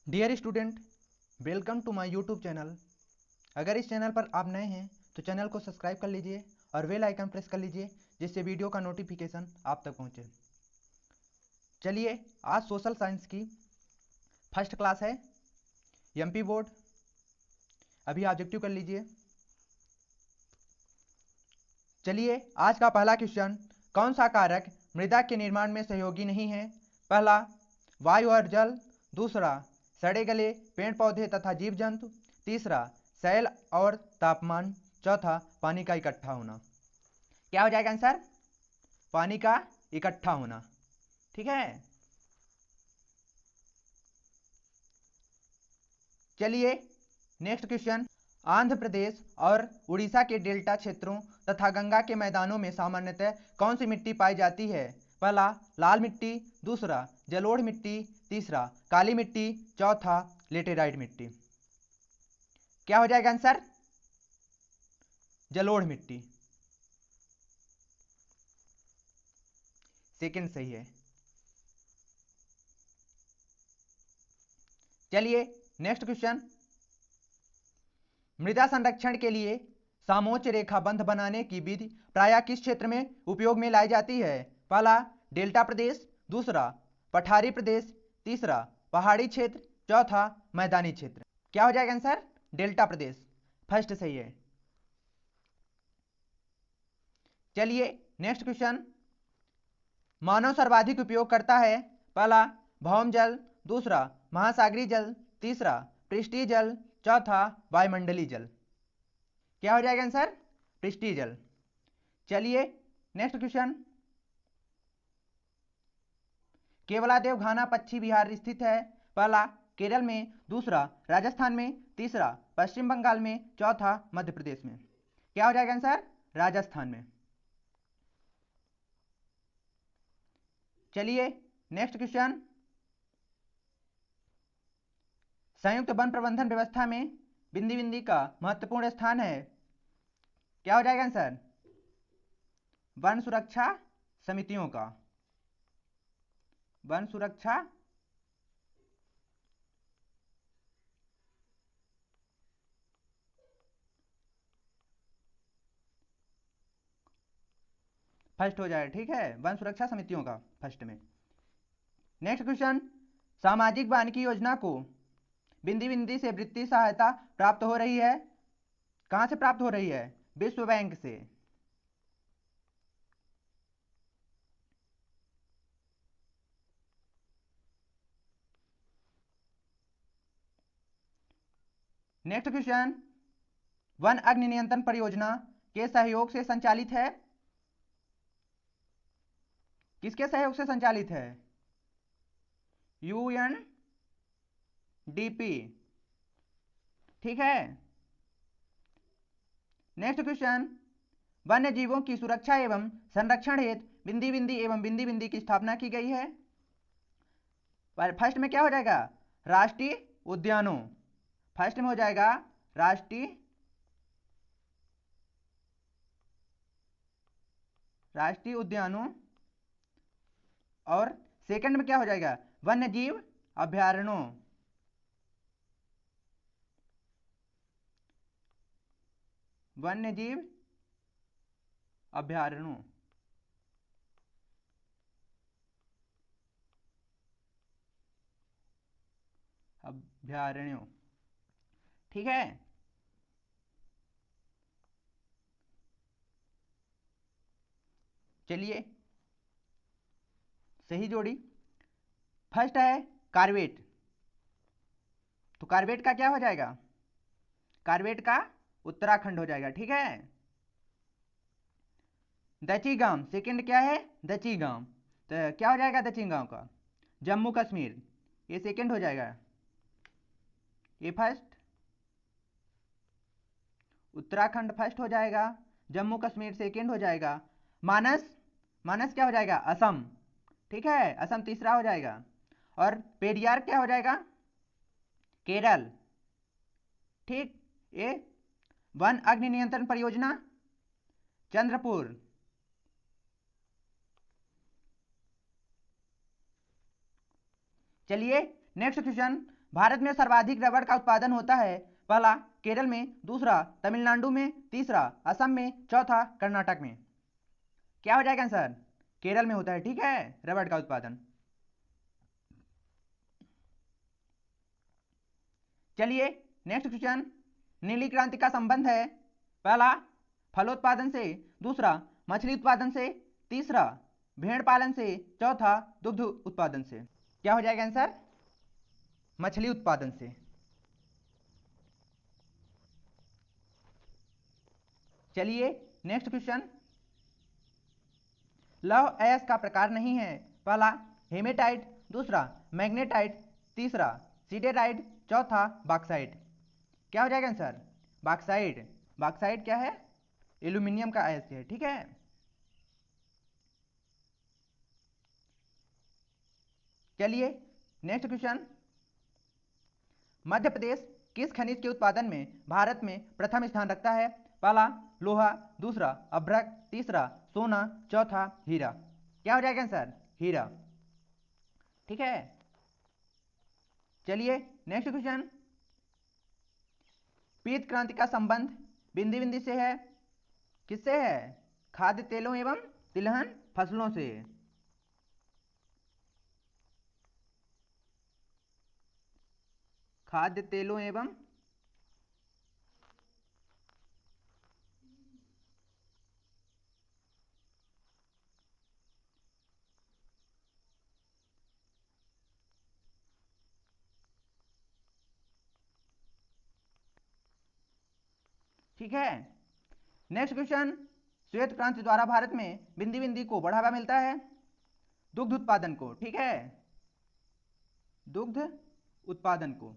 Dear student, welcome to my YouTube channel. अगर इस channel पर आप नए हैं तो चैनल को सब्सक्राइब कर लीजिए और बेल आइकन प्रेस कर लीजिए, जिससे वीडियो का नोटिफिकेशन आप तक पहुंचे। चलिए, आज सोशल साइंस की फर्स्ट क्लास है, एमपी बोर्ड। अभी ऑब्जेक्टिव कर लीजिए। चलिए, आज का पहला क्वेश्चन, कौन सा कारक मृदा के निर्माण में सहयोगी नहीं है? पहला, वायु और जल। दूसरा, सड़े गले पेड़ पौधे तथा जीव जंतु। तीसरा, सैल और तापमान। चौथा, पानी का इकट्ठा होना। क्या हो जाएगा आंसर? पानी का इकट्ठा होना। ठीक है, चलिए नेक्स्ट क्वेश्चन। आंध्र प्रदेश और उड़ीसा के डेल्टा क्षेत्रों तथा गंगा के मैदानों में सामान्यतः कौन सी मिट्टी पाई जाती है? पहला, लाल मिट्टी। दूसरा, जलोढ़ मिट्टी। तीसरा, काली मिट्टी। चौथा, लेटेराइट मिट्टी। क्या हो जाएगा आंसर? जलोढ़ मिट्टी। सेकंड सही है। चलिए नेक्स्ट क्वेश्चन। मृदा संरक्षण के लिए समोच्च रेखा बंध बनाने की विधि प्रायः किस क्षेत्र में उपयोग में लाई जाती है? पहला, डेल्टा प्रदेश। दूसरा, पठारी प्रदेश। तीसरा, पहाड़ी क्षेत्र। चौथा, मैदानी क्षेत्र। क्या हो जाएगा आंसर? डेल्टा प्रदेश। फर्स्ट सही है। चलिए नेक्स्ट क्वेश्चन। मानव सर्वाधिक उपयोग करता है? पहला, भौम जल। दूसरा, महासागरीय जल। तीसरा, पृष्ठीय जल। चौथा, वायुमंडलीय जल। क्या हो जाएगा आंसर? पृष्ठीय जल। चलिए नेक्स्ट क्वेश्चन। केवलादेव घाना पश्चिम बिहार स्थित है? पहला, केरल में। दूसरा, राजस्थान में। तीसरा, पश्चिम बंगाल में। चौथा, मध्य प्रदेश में। क्या हो जाएगा आंसर? राजस्थान में। चलिए नेक्स्ट क्वेश्चन। संयुक्त वन प्रबंधन व्यवस्था में बिंदी बिंदी का महत्वपूर्ण स्थान है? क्या हो जाएगा आंसर? वन सुरक्षा समितियों का। वन सुरक्षा फर्स्ट हो जाएगा। ठीक है, वन सुरक्षा समितियों का फर्स्ट में। Next question. सामाजिक वानिकी योजना को बिंदी बिंदी से वित्तीय सहायता प्राप्त हो रही है? कहां से प्राप्त हो रही है? विश्व बैंक से। Next question. वन अग्नि नियंत्रण परियोजना के सहयोग से संचालित है? किसके सहयोग से संचालित है? यूएनडीपी। ठीक है। Next question. वन्य जीवों की सुरक्षा एवं संरक्षण हेतु बिंदी बिंदी एवं बिंदी बिंदी की स्थापना की गई है? फर्स्ट में क्या हो जाएगा? राष्ट्रीय उद्यानों। फर्स्ट में हो जाएगा राष्ट्रीय उद्यानों। और सेकंड में क्या हो जाएगा? वन्य जीव अभयारण्यों। वन्य जीव अभयारण्यों। अभयारण्यों। ठीक है। चलिए सही जोड़ी। फर्स्ट है कार्बेट, तो कार्बेट का क्या हो जाएगा? कार्बेट का उत्तराखंड हो जाएगा। ठीक है। दचीगांव सेकंड क्या है? दचीगांव, तो क्या हो जाएगा दचीगांव का? जम्मू कश्मीर। ये सेकंड हो जाएगा। ये फर्स्ट, उत्तराखंड फर्स्ट हो जाएगा, जम्मू कश्मीर सेकंड हो जाएगा। मानस, मानस क्या हो जाएगा? असम। ठीक है, असम तीसरा हो जाएगा। और पेरियार क्या हो जाएगा? केरल। ठीक। ये वन अग्नि नियंत्रण परियोजना चंद्रपुर। चलिए नेक्स्ट क्वेश्चन। भारत में सर्वाधिक रबड़ का उत्पादन होता है? पहला केरल में, दूसरा तमिलनाडु में, तीसरा असम में, चौथा कर्नाटक में। क्या हो जाएगा आंसर? केरल में होता है, ठीक है, रबड़ का उत्पादन। चलिए नेक्स्ट क्वेश्चन, नीली क्रांति का संबंध है? पहला फलोत्पादन से, दूसरा मछली उत्पादन से, तीसरा भेड़ पालन से, चौथा दुग्ध उत्पादन से। क्या हो जाएगा आंसर? मछली उत्पादन से। चलिए नेक्स्ट क्वेश्चन, लौह अयस्क का प्रकार नहीं है? पहला हेमेटाइट, दूसरा मैग्नेटाइट, तीसरा सिडेराइट, चौथा बॉक्साइट। क्या हो जाएगा आंसर? बॉक्साइट। बॉक्साइट क्या है? एल्यूमिनियम का अयस्क है, ठीक है। चलिए नेक्स्ट क्वेश्चन, मध्य प्रदेश किस खनिज के उत्पादन में भारत में प्रथम स्थान रखता है? पहला लोहा, दूसरा अभ्रक, तीसरा सोना, चौथा हीरा। क्या हो जाएगा आंसर? हीरा, ठीक है। चलिए नेक्स्ट क्वेश्चन, पीत क्रांति का संबंध बिंदी बिंदी से है? किससे है? खाद्य तेलों एवं तिलहन फसलों से। खाद्य तेलों एवं ठीक है। नेक्स्ट क्वेश्चन, श्वेत क्रांति द्वारा भारत में बिंदी बिंदी को बढ़ावा मिलता है? दुग्ध उत्पादन को, ठीक है, दुग्ध उत्पादन को।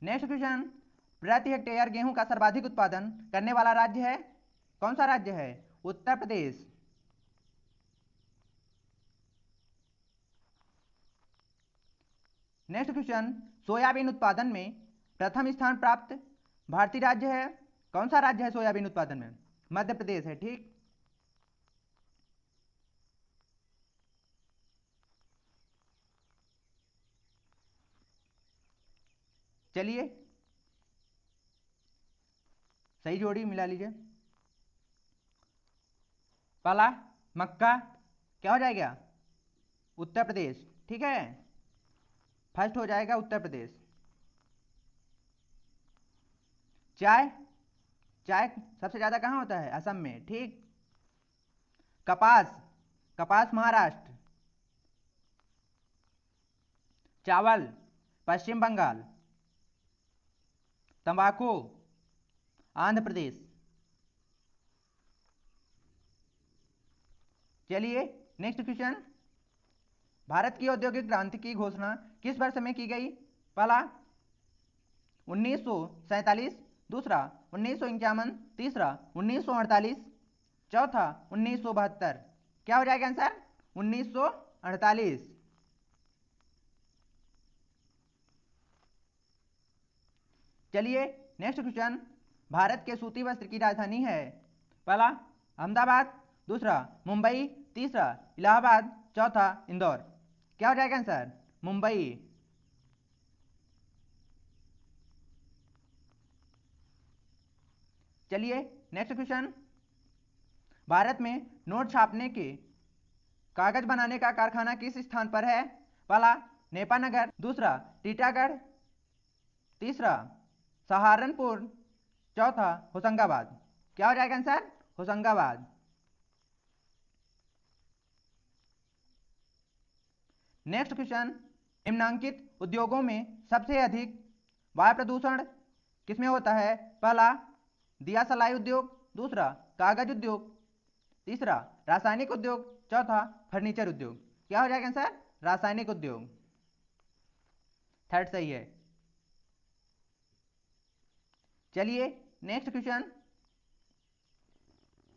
नेक्स्ट क्वेश्चन, प्रति हेक्टेयर गेहूं का सर्वाधिक उत्पादन करने वाला राज्य है? कौन सा राज्य है? Uttar Pradesh. Next question, soybean उत्पादन में प्रथम स्थान प्राप्त भारतीय राज्य है? कौन सा राज्य है सोयाबीन उत्पादन में? मध्य प्रदेश है, ठीक। चलिए सही जोड़ी मिला लीजिए। पहला मक्का, क्या हो जाएगा? उत्तर प्रदेश, ठीक है, फर्स्ट हो जाएगा उत्तर प्रदेश। चाय, चाय सबसे ज्यादा कहाँ होता है? असम में, ठीक। कपास, कपास महाराष्ट्र। चावल पश्चिम बंगाल। तंबाकू आंध्र प्रदेश। चलिए नेक्स्ट क्वेश्चन, भारत की औद्योगिक क्रांति की घोषणा किस वर्ष में की गई? पहला 1947, दूसरा 1951, तीसरा 1948, चौथा 1972। क्या हो जाएगा आंसर? 1948। चलिए नेक्स्ट क्वेश्चन, भारत के सूती वस्त्र की राजधानी है? पहला अहमदाबाद, दूसरा मुंबई, तीसरा इलाहाबाद, चौथा इंदौर। क्या हो जाएगा आंसर? मुंबई। चलिए नेक्स्ट क्वेश्चन, भारत में नोट छापने के कागज बनाने का कारखाना किस स्थान पर है? पहला नेपानगर, दूसरा टीटागढ़, तीसरा सहारनपुर, चौथा होशंगाबाद। क्या हो जाएगा आंसर? होशंगाबाद। नेक्स्ट क्वेश्चन, निम्नांकित उद्योगों में सबसे अधिक वायु प्रदूषण किसमें होता है? पहला दिया सलाई उद्योग, दूसरा कागज उद्योग, तीसरा रासायनिक उद्योग, चौथा फर्नीचर उद्योग। क्या हो जाएगा आंसर? रासायनिक उद्योग, थर्ड सही है। चलिए नेक्स्ट क्वेश्चन,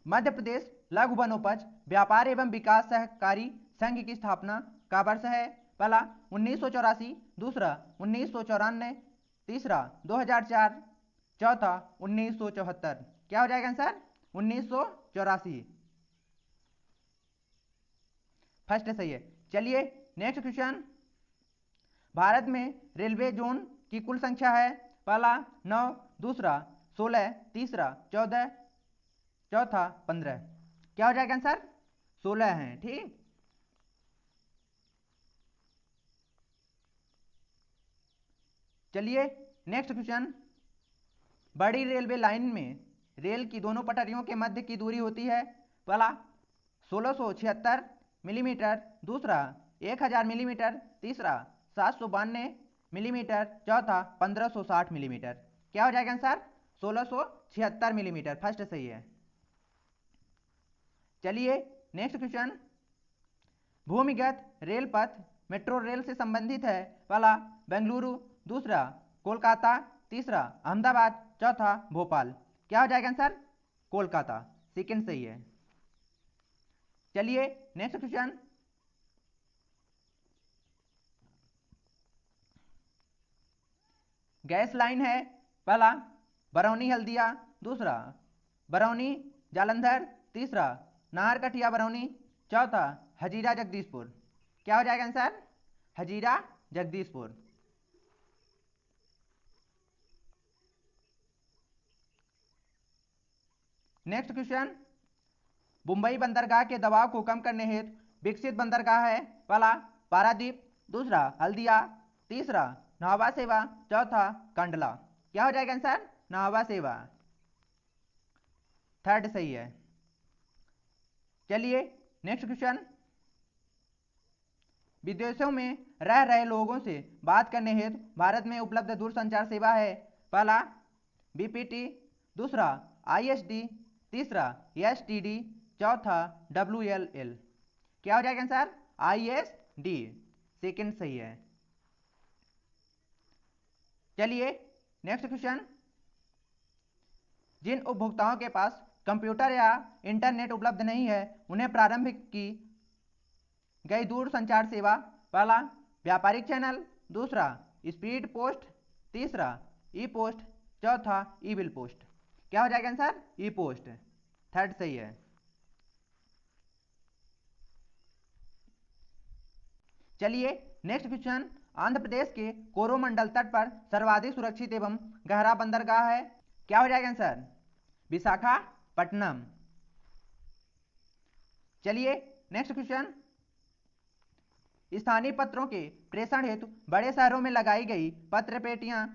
मध्य प्रदेश लघु वनोपज व्यापार एवं विकास सहकारी संघ की स्थापना का वर्ष है? पहला 1984, दूसरा 1994, तीसरा 2004, चौथा 1974। क्या हो जाएगा आंसर? 1984, फर्स्ट सही है। चलिए नेक्स्ट क्वेश्चन, भारत में रेलवे जोन की कुल संख्या है, पहला 9, दूसरा 16, तीसरा 14, चौथा 15। क्या हो जाएगा आंसर? 16 है। ठीक, चलिए नेक्स्ट क्वेश्चन, बड़ी रेलवे लाइन में रेल की दोनों पटरियों के मध्य की दूरी होती है, पहला 1676 मिलीमीटर, दूसरा 1000 मिलीमीटर, तीसरा 792 मिलीमीटर, चौथा 1560 मिलीमीटर। क्या हो जाएगा आंसर? 1676 मिलीमीटर, फर्स्ट सही है। चलिए नेक्स्ट क्वेश्चन, भूमिगत रेल पथ मेट्रो रेल से संबंधित है, पहला बेंगलुरु, दूसरा कोलकाता, तीसरा अहमदाबाद, चौथा भोपाल। क्या हो जाएगा आंसर? कोलकाता, सेकंड सही है। चलिए नेक्स्ट क्वेश्चन, गैस लाइन है, पहला बरौनी हल्दिया, दूसरा बरौनी जालंधर, तीसरा नाहरकटिया बरौनी, चौथा हजीरा जगदीशपुर। क्या हो जाएगा answer? Hazira Jagdishpur. Next question, Mumbai बंदरगाह के दबाव को कम करने हेतु विकसित बंदरगाह है, पहला पारादीप, दूसरा हल्दिया, तीसरा नावा सेवा, चौथा कंडला। क्या हो जाएगा आंसर? नावा सेवा, थर्ड सही है। चलिए नेक्स्ट क्वेश्चन, विदेशों में रह रहे लोगों से बात करने हेतु भारत में उपलब्ध दूरसंचार सेवा है, पहला बीपीटी, दूसरा आईएसडी, तीसरा एसटीडी, चौथा डब्ल्यूएलएल। क्या हो जाएगा आंसर? आईएसडी, सेकंड सही है। चलिए नेक्स्ट क्वेश्चन, जिन उपभोक्ताओं के पास कंप्यूटर या इंटरनेट उपलब्ध नहीं है उन्हें प्रारंभ की गई दूर संचार सेवा, पहला व्यापारिक चैनल, दूसरा स्पीड पोस्ट, तीसरा ई पोस्ट, चौथा ई बिल पोस्ट। क्या हो जाएगा आंसर? ई पोस्ट, थर्ड सही है। चलिए नेक्स्ट क्वेश्चन, आंध्र प्रदेश के कोरोमंडल तट पर सर्वाधिक सुरक्षित एवं गहरा बंदरगाह है। क्या हो जाएगा आंसर? विशाखापट्टनम। चलिए नेक्स्ट क्वेश्चन, स्थानीय पत्रों के प्रेषण हेतु बड़े शहरों में लगाई गई पत्र पेटियां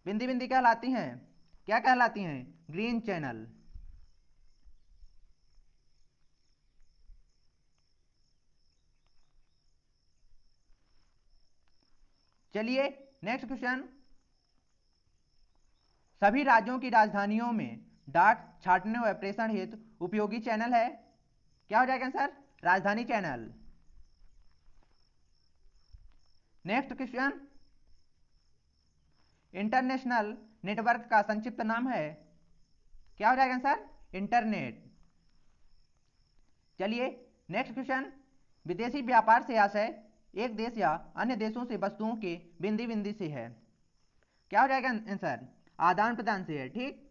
बिंदी बिंदी कहलाती हैं। क्या कहलाती हैं? Green channel. चलिए नेक्स्ट क्वेश्चन, सभी राज्यों की राजधानियों में डाक छाटने व प्रेषण हेतु उपयोगी चैनल है। क्या हो जाएगा आंसर? राजधानी channel. Next question, international network का संक्षिप्त नाम है। क्या हो जाएगा आंसर? इंटरनेट। चलिए नेक्स्ट क्वेश्चन, विदेशी व्यापार से आशय एक देश या अन्य देशों से वस्तुओं के बिंदी बिंदी से है। क्या हो जाएगा आंसर? आदान प्रदान से है। ठीक,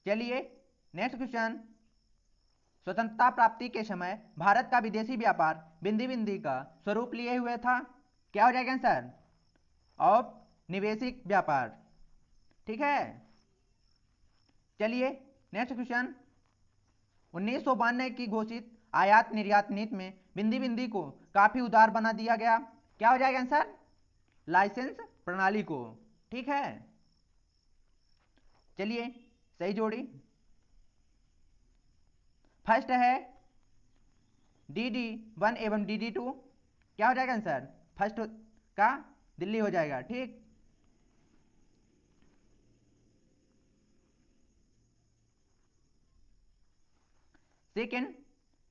चलिए नेक्स्ट क्वेश्चन, स्वतंत्रता प्राप्ति के समय भारत का विदेशी व्यापार बिंदी बिंदी का स्वरूप लिए हुए था। क्या हो जाएगा आंसर? औपनिवेशिक व्यापार। ठीक है। चलिए नेक्स्ट क्वेश्चन, 1992 की घोषित आयात निर्यात नीति में बिंदी बिंदी को काफी उदार बना दिया गया। क्या हो जाएगा आंसर? लाइसेंस प्रणाली को। ठीक है, चलिए सही जोड़ी। फर्स्ट है DD1 एवं DD2। क्या हो जाएगा आंसर? फर्स्ट का दिल्ली हो जाएगा। ठीक, सेकंड,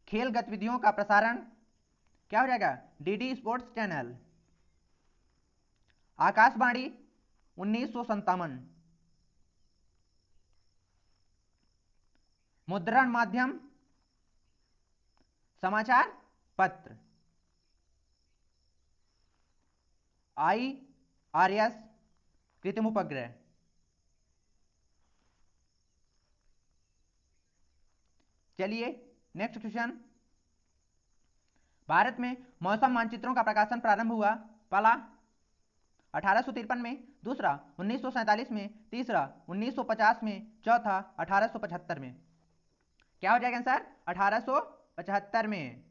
खेल गतिविधियों का प्रसारण। क्या हो जाएगा? DD sports channel. आकाशवाणी 1957। मुद्रण माध्यम समाचार पत्र। IRS कृत्रिम उपग्रह। चलिए नेक्स्ट क्वेश्चन, भारत में मौसम मानचित्रों का प्रकाशन प्रारंभ हुआ? पहला 1853 में, दूसरा 1947 में, तीसरा 1950 में, चौथा 1875 में। क्या हो जाएगा आंसर? 1875 में।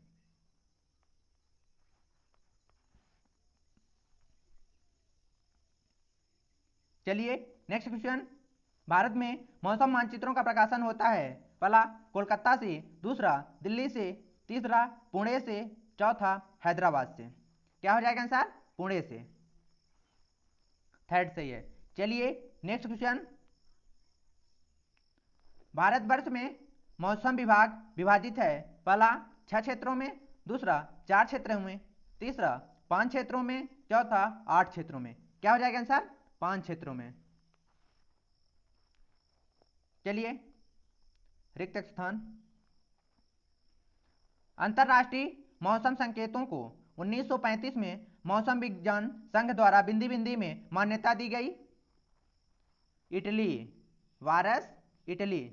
चलिए नेक्स्ट क्वेश्चन। भारत में मौसम मानचित्रों का प्रकाशन होता है? पहला कोलकाता से, दूसरा दिल्ली से, तीसरा पुणे से, चौथा हैदराबाद से। क्या हो जाएगा आंसर? पुणे से। थर्ड सही है। चलिए नेक्स्ट क्वेश्चन। भारतवर्ष में मौसम विभाग विभाजित है? पहला 6 क्षेत्रों में, दूसरा 4 क्षेत्रों में, तीसरा 5 क्षेत्रों में, चौथा 8 क्षेत्रों में। क्या हो जाएगा आंसर? 5 क्षेत्रों में। चलिए रिक्त स्थान। अंतरराष्ट्रीय मौसम संकेतों को 1935 में मौसम विज्ञान संघ द्वारा बिंदी बिंदी में मान्यता दी गई? इटली, वारस, इटली।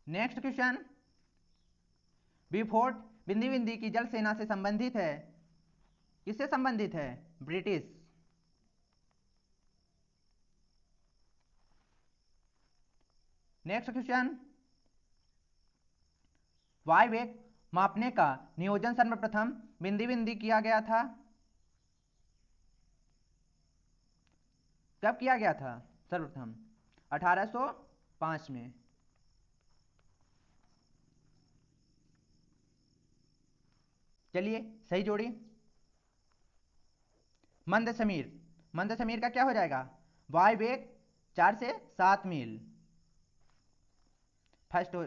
Next question. बीफोर्ट बिंदी बिंदी की जल सेना से संबंधित है? किससे संबंधित है? ब्रिटिश। Next question. वायवेग मापने का नियोजन सर्वप्रथम बिंदी बिंदी किया गया था? कब किया गया था सर्वप्रथम? 1805 में। चलिए सही जोड़ी। मंद समीर, मंद समीर का क्या हो जाएगा? वायवेग 4 से 7 मील। फर्स्ट हो।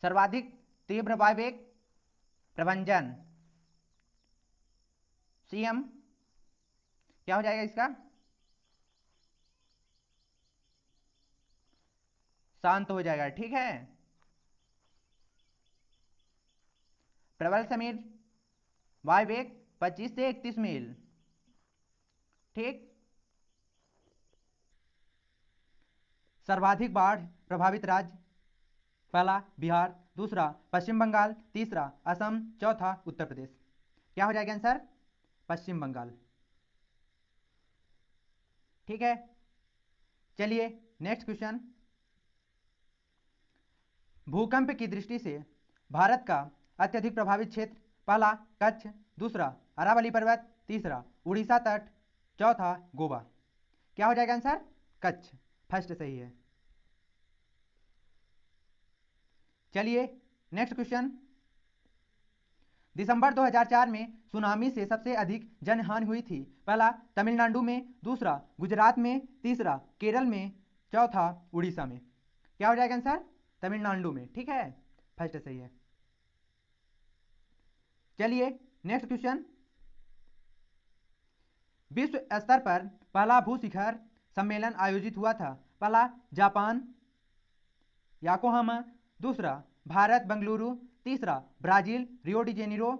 सर्वाधिक तीव्र वायवेग प्रभंजन, सीएम। क्या हो जाएगा इसका? शांत हो जाएगा, ठीक है। प्रबल समीर वायवेग 25 से 31 मील, ठीक। सर्वाधिक बाढ़ प्रभावित राज्य? पहला बिहार, दूसरा पश्चिम बंगाल, तीसरा असम, चौथा उत्तर प्रदेश। क्या हो जाएगा आंसर? पश्चिम बंगाल, ठीक है। चलिए नेक्स्ट क्वेश्चन। भूकंप की दृष्टि से भारत का अत्यधिक प्रभावित क्षेत्र? पहला कच्छ, दूसरा अरावली पर्वत, तीसरा उड़ीसा तट, चौथा गोवा। क्या हो जाएगा आंसर? कच्छ, फर्स्ट सही है। चलिए नेक्स्ट क्वेश्चन। दिसंबर 2004 में सुनामी से सबसे अधिक जनहानि हुई थी? पहला तमिलनाडु में, दूसरा गुजरात में, तीसरा केरल में, चौथा उड़ीसा में। क्या हो जाएगा आंसर? तमिलनाडु में, ठीक है, फर्स्ट सही है। चलिए नेक्स्ट क्वेश्चन। विश्व स्तर पर पहला भू शिखर सम्मेलन आयोजित हुआ था? पहला जापान याकोहामा, दूसरा भारत बेंगलुरु, तीसरा ब्राजील रियो डी जेनेरो,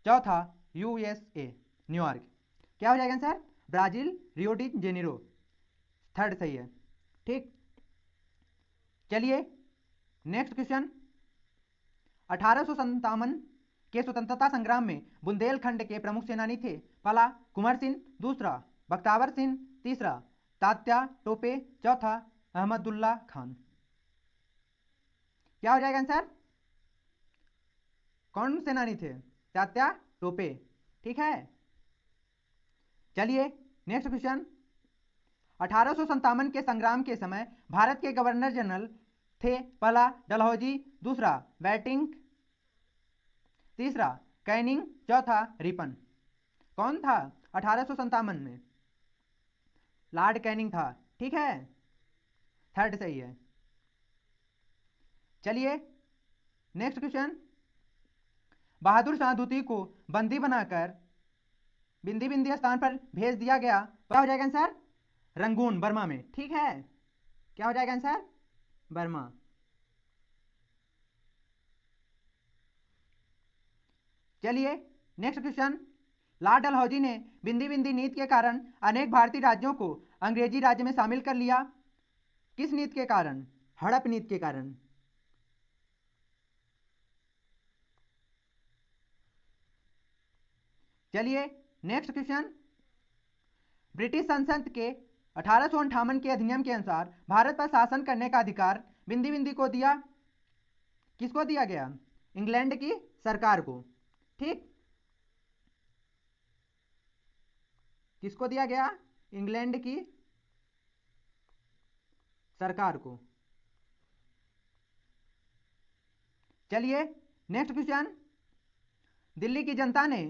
चौथा यूएसए न्यूयॉर्क। क्या हो जाएगा answer? Brazil Rio de Janeiro, third सही है, ठीक। चलिए नेक्स्ट क्वेश्चन। 1857 के स्वतंत्रता संग्राम में बुंदेलखंड के प्रमुख सेनानी थे? पहला कुंवर सिंह, दूसरा बख्तावर सिंह, तीसरा तात्या टोपे, चौथा अहमदुल्ला खान। क्या हो जाएगा आंसर? कौन सेनानी थे? तात्या टोपे, ठीक है। चलिए नेक्स्ट क्वेश्चन। 1857 के संग्राम के समय भारत के गवर्नर जनरल थे? पहला डलहौजी, दूसरा बैटिंग, तीसरा कैनिंग, चौथा रिपन। कौन था 1857 में? लॉर्ड कैनिंग था, ठीक है, थर्ड सही है। चलिए नेक्स्ट क्वेश्चन। बहादुर शाह द्वितीय को बंदी बनाकर बिंदी बिंदी स्थान पर भेज दिया गया? क्या हो जाएगा आंसर? रंगून, बर्मा में, ठीक है। क्या हो जाएगा आंसर? बर्मा। चलिए नेक्स्ट क्वेश्चन। लॉर्ड डलहौजी ने बिंदी बिंदी नीति के कारण अनेक भारतीय राज्यों को अंग्रेजी राज्य में शामिल कर लिया। किस नीति के कारण? हड़प नीति के कारण। चलिए नेक्स्ट क्वेश्चन। ब्रिटिश संसद के 1858 के अधिनियम के अनुसार भारत पर शासन करने का अधिकार बिंदी बिंदी को दिया। किसको दिया गया? इंग्लैंड की सरकार को। ठीक, किसको दिया गया? इंग्लैंड की सरकार को। चलिए नेक्स्ट क्वेश्चन। दिल्ली की जनता ने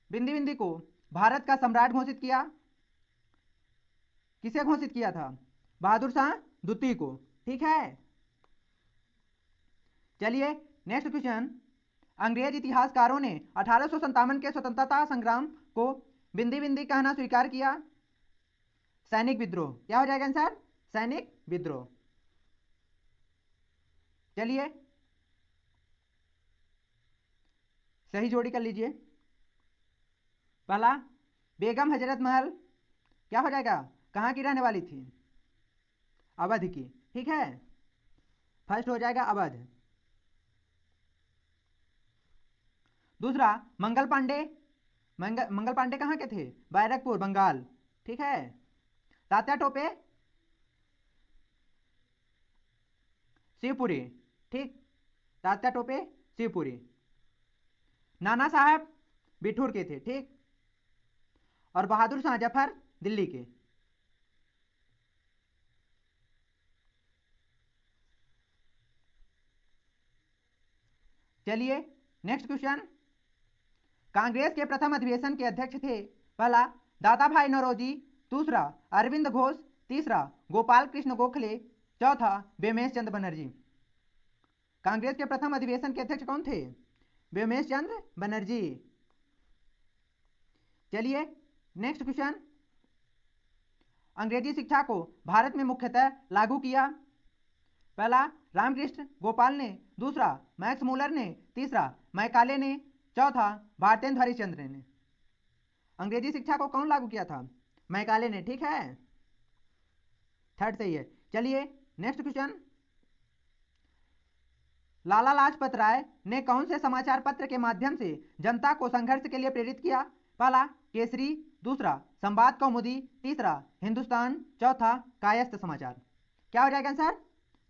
बिंदी बिंदी को भारत का सम्राट घोषित किया। किसे घोषित किया था? बहादुर शाह द्वितीय को। ठीक है। चलिए नेक्स्ट क्वेश्चन। अंग्रेज इतिहासकारों ने 1857 के स्वतंत्रता संग्राम को बिंदी बिंदी कहना स्वीकार किया। सैनिक विद्रोह। क्या हो जाएगा आंसर? सैनिक विद्रोह। चलिए सही जोड़ी कर लीजिए। पहला, बेगम हजरत महल क्या हो जाएगा? कहाँ की रहने वाली थी? अवध की। ठीक है, फर्स्ट हो जाएगा अवध। दूसरा, मंगल पांडे। मंगल पांडे कहाँ के थे? बैरकपुर, बंगाल। ठीक है। तात्या टोपे? शिवपुरी। ठीक, तात्या टोपे शिवपुरी। नाना साहब बिठूर के थे। ठीक, और बहादुर शाह जफर दिल्ली के। चलिए नेक्स्ट क्वेश्चन। कांग्रेस के प्रथम अधिवेशन के अध्यक्ष थे। पहला, दादा भाई नौरोजी। दूसरा, अरविंद घोष। तीसरा, गोपाल कृष्ण गोखले। चौथा, व्योमेश चंद्र बनर्जी। कांग्रेस के प्रथम अधिवेशन के अध्यक्ष कौन थे? व्योमेश चंद्र बनर्जी। चलिए नेक्स्ट क्वेश्चन। अंग्रेजी शिक्षा को भारत में मुख्यतः लागू किया। पहला, रामकृष्ण गोपाल ने। दूसरा, मैक्स मूलर ने। तीसरा, मैकाले ने। चौथा, भारतेंदु हरिश्चंद्र ने। अंग्रेजी शिक्षा को कौन लागू किया था? मैकाले ने। ठीक है, थर्ड सही है। चलिए नेक्स्ट क्वेश्चन। लाला लाजपत राय ने कौन से समाचार पत्र के माध्यम से जनता को संघर्ष के लिए प्रेरित किया? पहला, केसरी। दूसरा, संवाद कौमुदी। तीसरा, हिंदुस्तान। चौथा, कायस्थ समाचार। क्या हो जाएगा आंसर?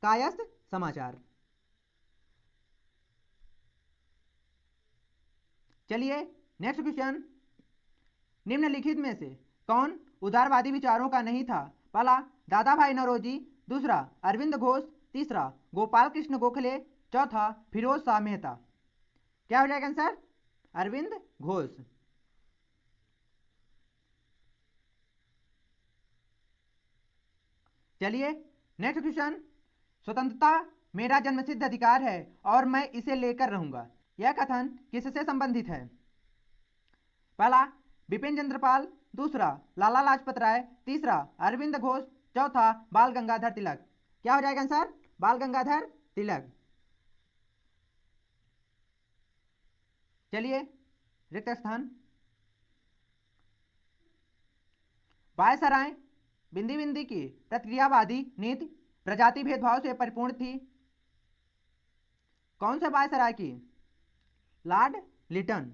कायस्थ समाचार। चलिए नेक्स्ट क्वेश्चन। निम्नलिखित में से कौन उदारवादी विचारों का नहीं था? पहला, दादा भाई नौरोजी। दूसरा, अरविंद घोष। तीसरा, गोपाल कृष्ण गोखले। चौथा, फिरोज शाह मेहता। क्या हो जाएगा आंसर? अरविंद घोष। चलिए नेक्स्ट क्वेश्चन। स्वतंत्रता मेरा जन्मसिद्ध अधिकार है और मैं इसे लेकर रहूंगा। यह कथन किससे संबंधित है? पहला, बिपिन चंद्रपाल। दूसरा, लाला लाजपत राय। तीसरा, अरविंद घोष। चौथा, बाल गंगाधर तिलक। क्या हो जाएगा आंसर? बाल गंगाधर तिलक। चलिए रिक्त स्थान। वायसराय बिंदी बिंदी की प्रतिक्रियावादी नीति प्रजाति भेदभाव से परिपूर्ण थी। कौन से वायसराय की? लॉर्ड लिटन।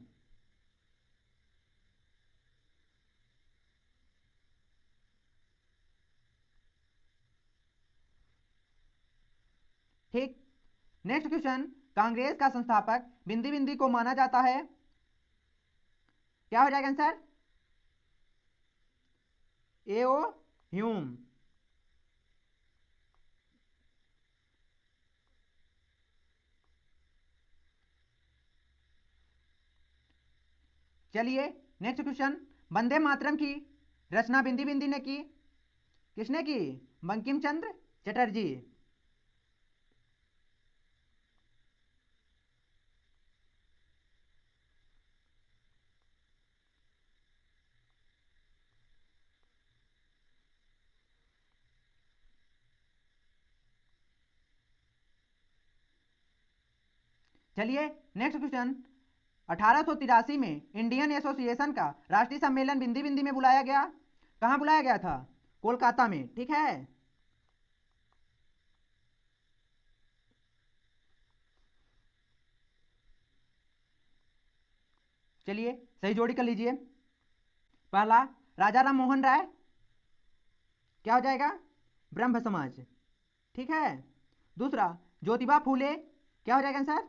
ठीक, नेक्स्ट क्वेश्चन। कांग्रेस का संस्थापक बिंदी बिंदी को माना जाता है। क्या हो जाएगा आंसर? एओ ह्यूम। चलिए नेक्स्ट क्वेश्चन। वंदे मातरम की रचना बिंदी बिंदी ने की। किसने की? बंकिम चंद्र चटर्जी। चलिए नेक्स्ट क्वेश्चन। 1883 में इंडियन एसोसिएशन का राष्ट्रीय सम्मेलन बिंदी बिंदी में बुलाया गया। कहां बुलाया गया था? कोलकाता में। ठीक है। चलिए सही जोड़ी कर लीजिए। पहला राजा राम मोहन राय, क्या हो जाएगा? ब्रह्म समाज। ठीक है। दूसरा ज्योतिबा फूले, क्या हो जाएगा आंसर?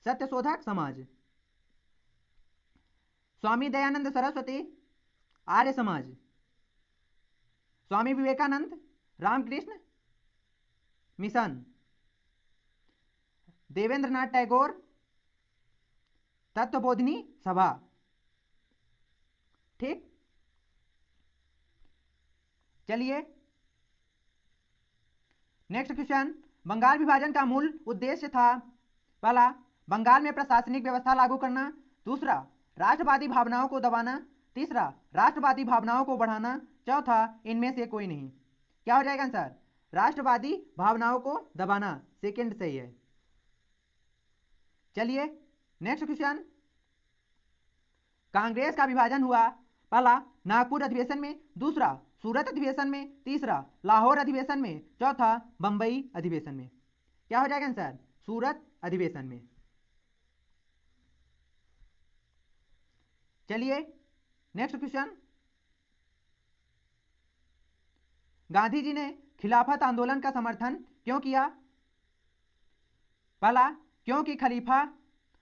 सत्यशोधक समाज। स्वामी दयानंद सरस्वती, आर्य समाज। स्वामी विवेकानंद, रामकृष्ण मिशन। देवेंद्रनाथ टैगोर, तत्वबोधिनी सभा। ठीक। चलिए नेक्स्ट क्वेश्चन। बंगाल विभाजन का मूल उद्देश्य था? पहला बंगाल में प्रशासनिक व्यवस्था लागू करना। दूसरा राष्ट्रवादी भावनाओं को दबाना। तीसरा राष्ट्रवादी भावनाओं को बढ़ाना। चौथा इनमें से कोई नहीं। क्या हो जाएगा आंसर? राष्ट्रवादी भावनाओं को दबाना। सेकंड सही है। चलिए नेक्स्ट क्वेश्चन। कांग्रेस का विभाजन हुआ? पहला नागपुर अधिवेशन में, दूसरा सूरत अधिवेशन में, तीसरा लाहौर अधिवेशन में, चौथा बंबई अधिवेशन में। क्या हो जाएगा आंसर? सूरत अधिवेशन में। चलिए नेक्स्ट क्वेश्चन। गांधी जी ने खिलाफत आंदोलन का समर्थन क्यों किया? पहला क्योंकि खलीफा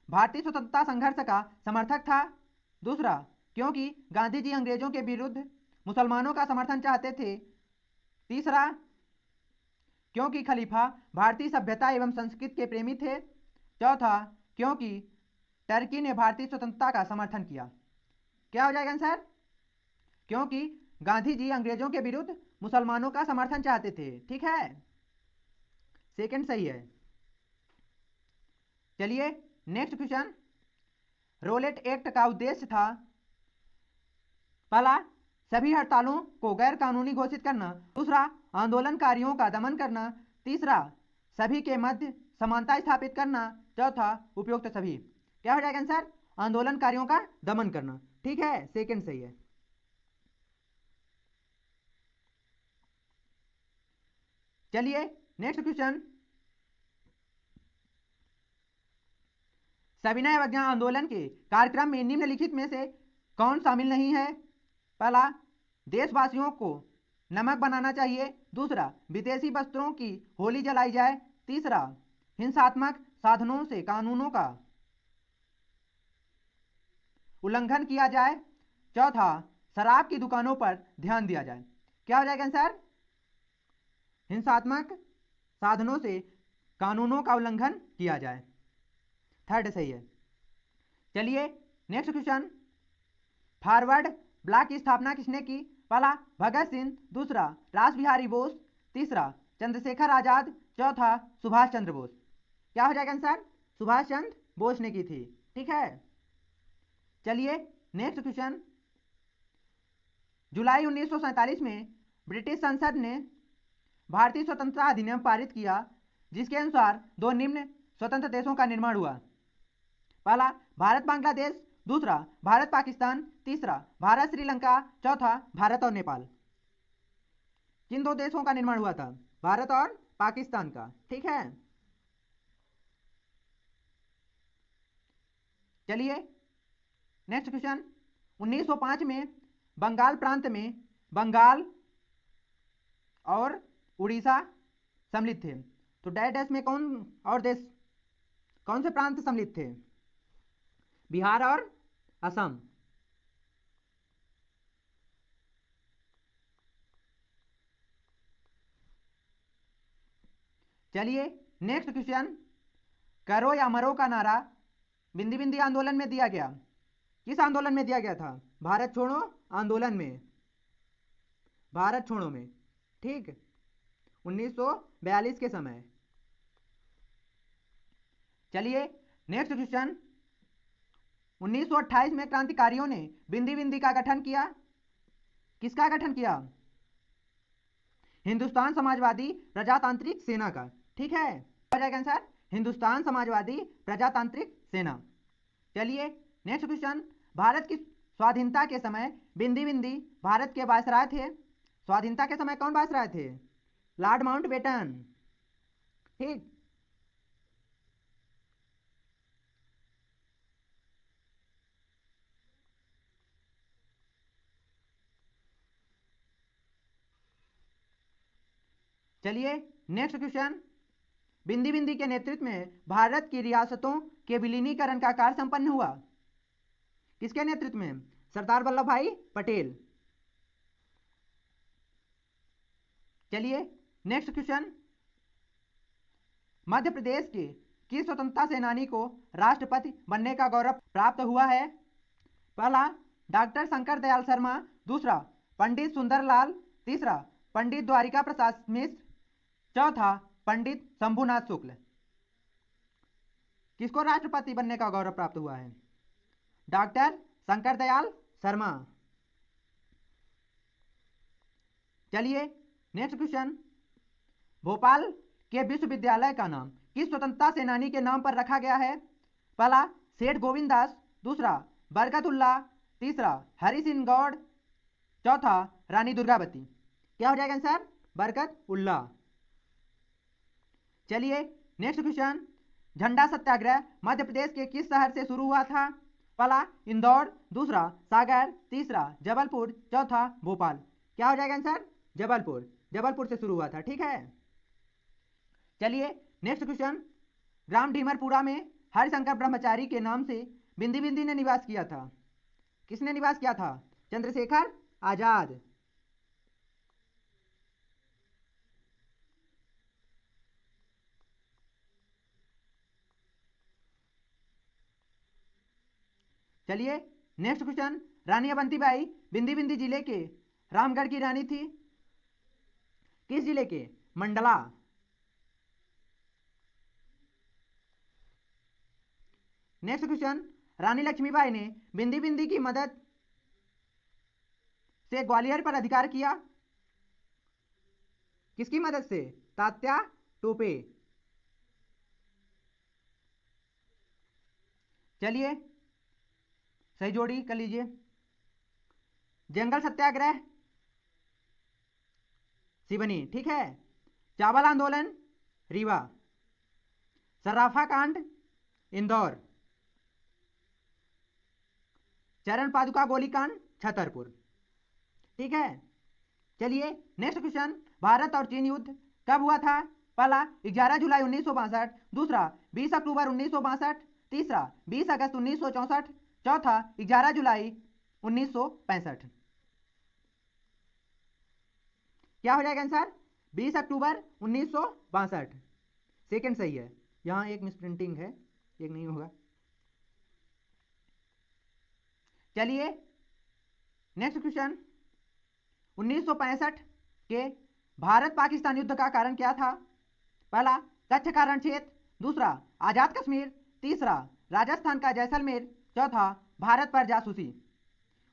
भारतीय स्वतंत्रता संघर्ष का समर्थक था। दूसरा क्योंकि गांधी जी अंग्रेजों के विरुद्ध मुसलमानों का समर्थन चाहते थे। तीसरा क्योंकि खलीफा भारतीय सभ्यता एवं संस्कृति के प्रेमी थे। चौथा क्योंकि टर्की ने भारतीय स्वतंत्रता का समर्थन किया। क्या हो जाएगा आंसर? क्योंकि गांधी जी अंग्रेजों के विरुद्ध मुसलमानों का समर्थन चाहते थे। ठीक है। सेकंड सही है। चलिए नेक्स्ट क्वेश्चन। रोलेट एक्ट का उद्देश्य था? पहला सभी हड़तालों को गैर कानूनी घोषित करना। दूसरा आंदोलनकारियों का दमन करना। तीसरा सभी के मध्य समानता स्थापित करना। चौथा उपयुक्त सभी। क्या हो जाएगा आंसर? आंदोलनकारियों का दमन करना। ठीक है। सेकंड सही है। चलिए नेक्स्ट क्वेश्चन। सविनय अवज्ञा आंदोलन के कार्यक्रम में निम्नलिखित में से कौन शामिल नहीं है? पहला देशवासियों को नमक बनाना चाहिए। दूसरा विदेशी वस्त्रों की होली जलाई जाए। तीसरा हिंसात्मक साधनों से कानूनों का उल्लंघन किया जाए। चौथा शराब की दुकानों पर ध्यान दिया जाए। क्या हो जाएगा आंसर? हिंसात्मक साधनों से कानूनों का उल्लंघन किया जाए। थर्ड सही है। चलिए नेक्स्ट क्वेश्चन। फॉरवर्ड ब्लॉक की स्थापना किसने की? पहला भगत सिंह, दूसरा रास बिहारी बोस, तीसरा चंद्रशेखर आजाद, चौथा सुभाष चंद्र बोस। क्या हो जाएगा आंसर? सुभाष चंद्र बोस ने की थी। ठीक है। चलिए नेक्स्ट क्वेश्चन। जुलाई 1947 में ब्रिटिश संसद ने भारतीय स्वतंत्रता अधिनियम पारित किया, जिसके अनुसार दो निम्न स्वतंत्र देशों का निर्माण हुआ। पहला भारत बांग्लादेश, दूसरा भारत पाकिस्तान, तीसरा भारत श्रीलंका, चौथा भारत और नेपाल। किन दो देशों का निर्माण हुआ था? भारत और पाकिस्तान का। ठीक है। चलिए नेक्स्ट क्वेश्चन। 1905 में बंगाल प्रांत में बंगाल और उड़ीसा सम्मिलित थे। तो डैश डैश में कौन और देश, कौन से प्रांत सम्मिलित थे? बिहार और असम। चलिए नेक्स्ट क्वेश्चन। करो या मरो का नारा बिंदी बिंदी आंदोलन में दिया गया। किस आंदोलन में दिया गया था? भारत छोड़ो आंदोलन में। भारत छोड़ो में। ठीक। 1942 के समय। चलिए नेक्स्ट क्वेश्चन। 1928 में क्रांतिकारियों ने बिंदी बिंदी का गठन किया। किसका गठन किया? हिंदुस्तान समाजवादी प्रजातांत्रिक सेना का। ठीक है। हो जाएगा आंसर? हिंदुस्तान समाजवादी प्रजातांत्रिक सेना। चलिए नेक्स्ट क्वेश्चन, भारत की स्वाधीनता के समय बिंदी बिंदी भारत के वायसराय थे। स्वाधीनता के समय कौन वायसराय थे? Lord Mountbatten. ठीक। चलिए नेक्स्ट क्वेश्चन, बिंदी बिंदी के नेतृत्व में भारत की रियासतों के विलीनीकरण का कार्य संपन्न हुआ। किसके नेतृत्व में? सरदार वल्लभ भाई पटेल। चलिए नेक्स्ट क्वेश्चन, मध्य प्रदेश के किस स्वतंत्रता सेनानी को राष्ट्रपति बनने का गौरव प्राप्त हुआ है? पहला डॉक्टर शंकर दयाल शर्मा, दूसरा पंडित सुंदरलाल, तीसरा पंडित द्वारिका प्रसाद मिश्र, चौथा पंडित शंभुनाथ शुक्ल। किसको राष्ट्रपति बनने का गौरव प्राप्त हुआ है? डॉक्टर शंकर दयाल शर्मा। चलिए नेक्स्ट क्वेश्चन, भोपाल के विश्वविद्यालय का नाम किस स्वतंत्रता सेनानी के नाम पर रखा गया है? पहला सेठ गोविंद दास, दूसरा बरकतुल्ला, तीसरा हरि सिंह गौड़, चौथा रानी दुर्गावती। क्या हो जाएगा आंसर? बरकतुल्ला। चलिए नेक्स्ट क्वेश्चन, झंडा सत्याग्रह मध्य प्रदेश के किस शहर से शुरू हुआ था? पहला इंदौर, दूसरा सागर, तीसरा जबलपुर, चौथा भोपाल। क्या हो जाएगा आंसर? जबलपुर। जबलपुर से शुरू हुआ था। ठीक है। चलिए नेक्स्ट क्वेश्चन, ग्राम ढीमरपुरा में हरिशंकर ब्रह्मचारी के नाम से बिंदी बिंदी ने निवास किया था। किसने निवास किया था? चंद्रशेखर आजाद। चलिए नेक्स्ट क्वेश्चन, रानी अवंतीबाई बिंदी बिंदी जिले के रामगढ़ की रानी थी। किस जिले के? मंडला। नेक्स्ट क्वेश्चन, रानी लक्ष्मीबाई ने बिंदी बिंदी की मदद से ग्वालियर पर अधिकार किया। किसकी मदद से? तात्या टोपे। चलिए सही जोड़ी कर लीजिए। जंगल सत्याग्रह सिवनी। ठीक है। चावल आंदोलन रीवा, सर्राफा कांड इंदौर, चरण पादुका गोलीकांड छतरपुर। ठीक है। चलिए नेक्स्ट क्वेश्चन, भारत और चीन युद्ध कब हुआ था? पहला 11 जुलाई 1962, दूसरा 20 अक्टूबर 1962, तीसरा 20 अगस्त 1964, चौथा 11 जुलाई 1965। क्या हो जाएगा आंसर? 20 अक्टूबर 1962। सेकेंड सही है, यहां एक मिसप्रिंटिंग है, एक नहीं होगा। चलिए नेक्स्ट क्वेश्चन, 1965 के भारत पाकिस्तान युद्ध का कारण क्या था? पहला कच्छ का रण क्षेत्र, दूसरा आजाद कश्मीर, तीसरा राजस्थान का जैसलमेर, चौथा भारत पर जासूसी।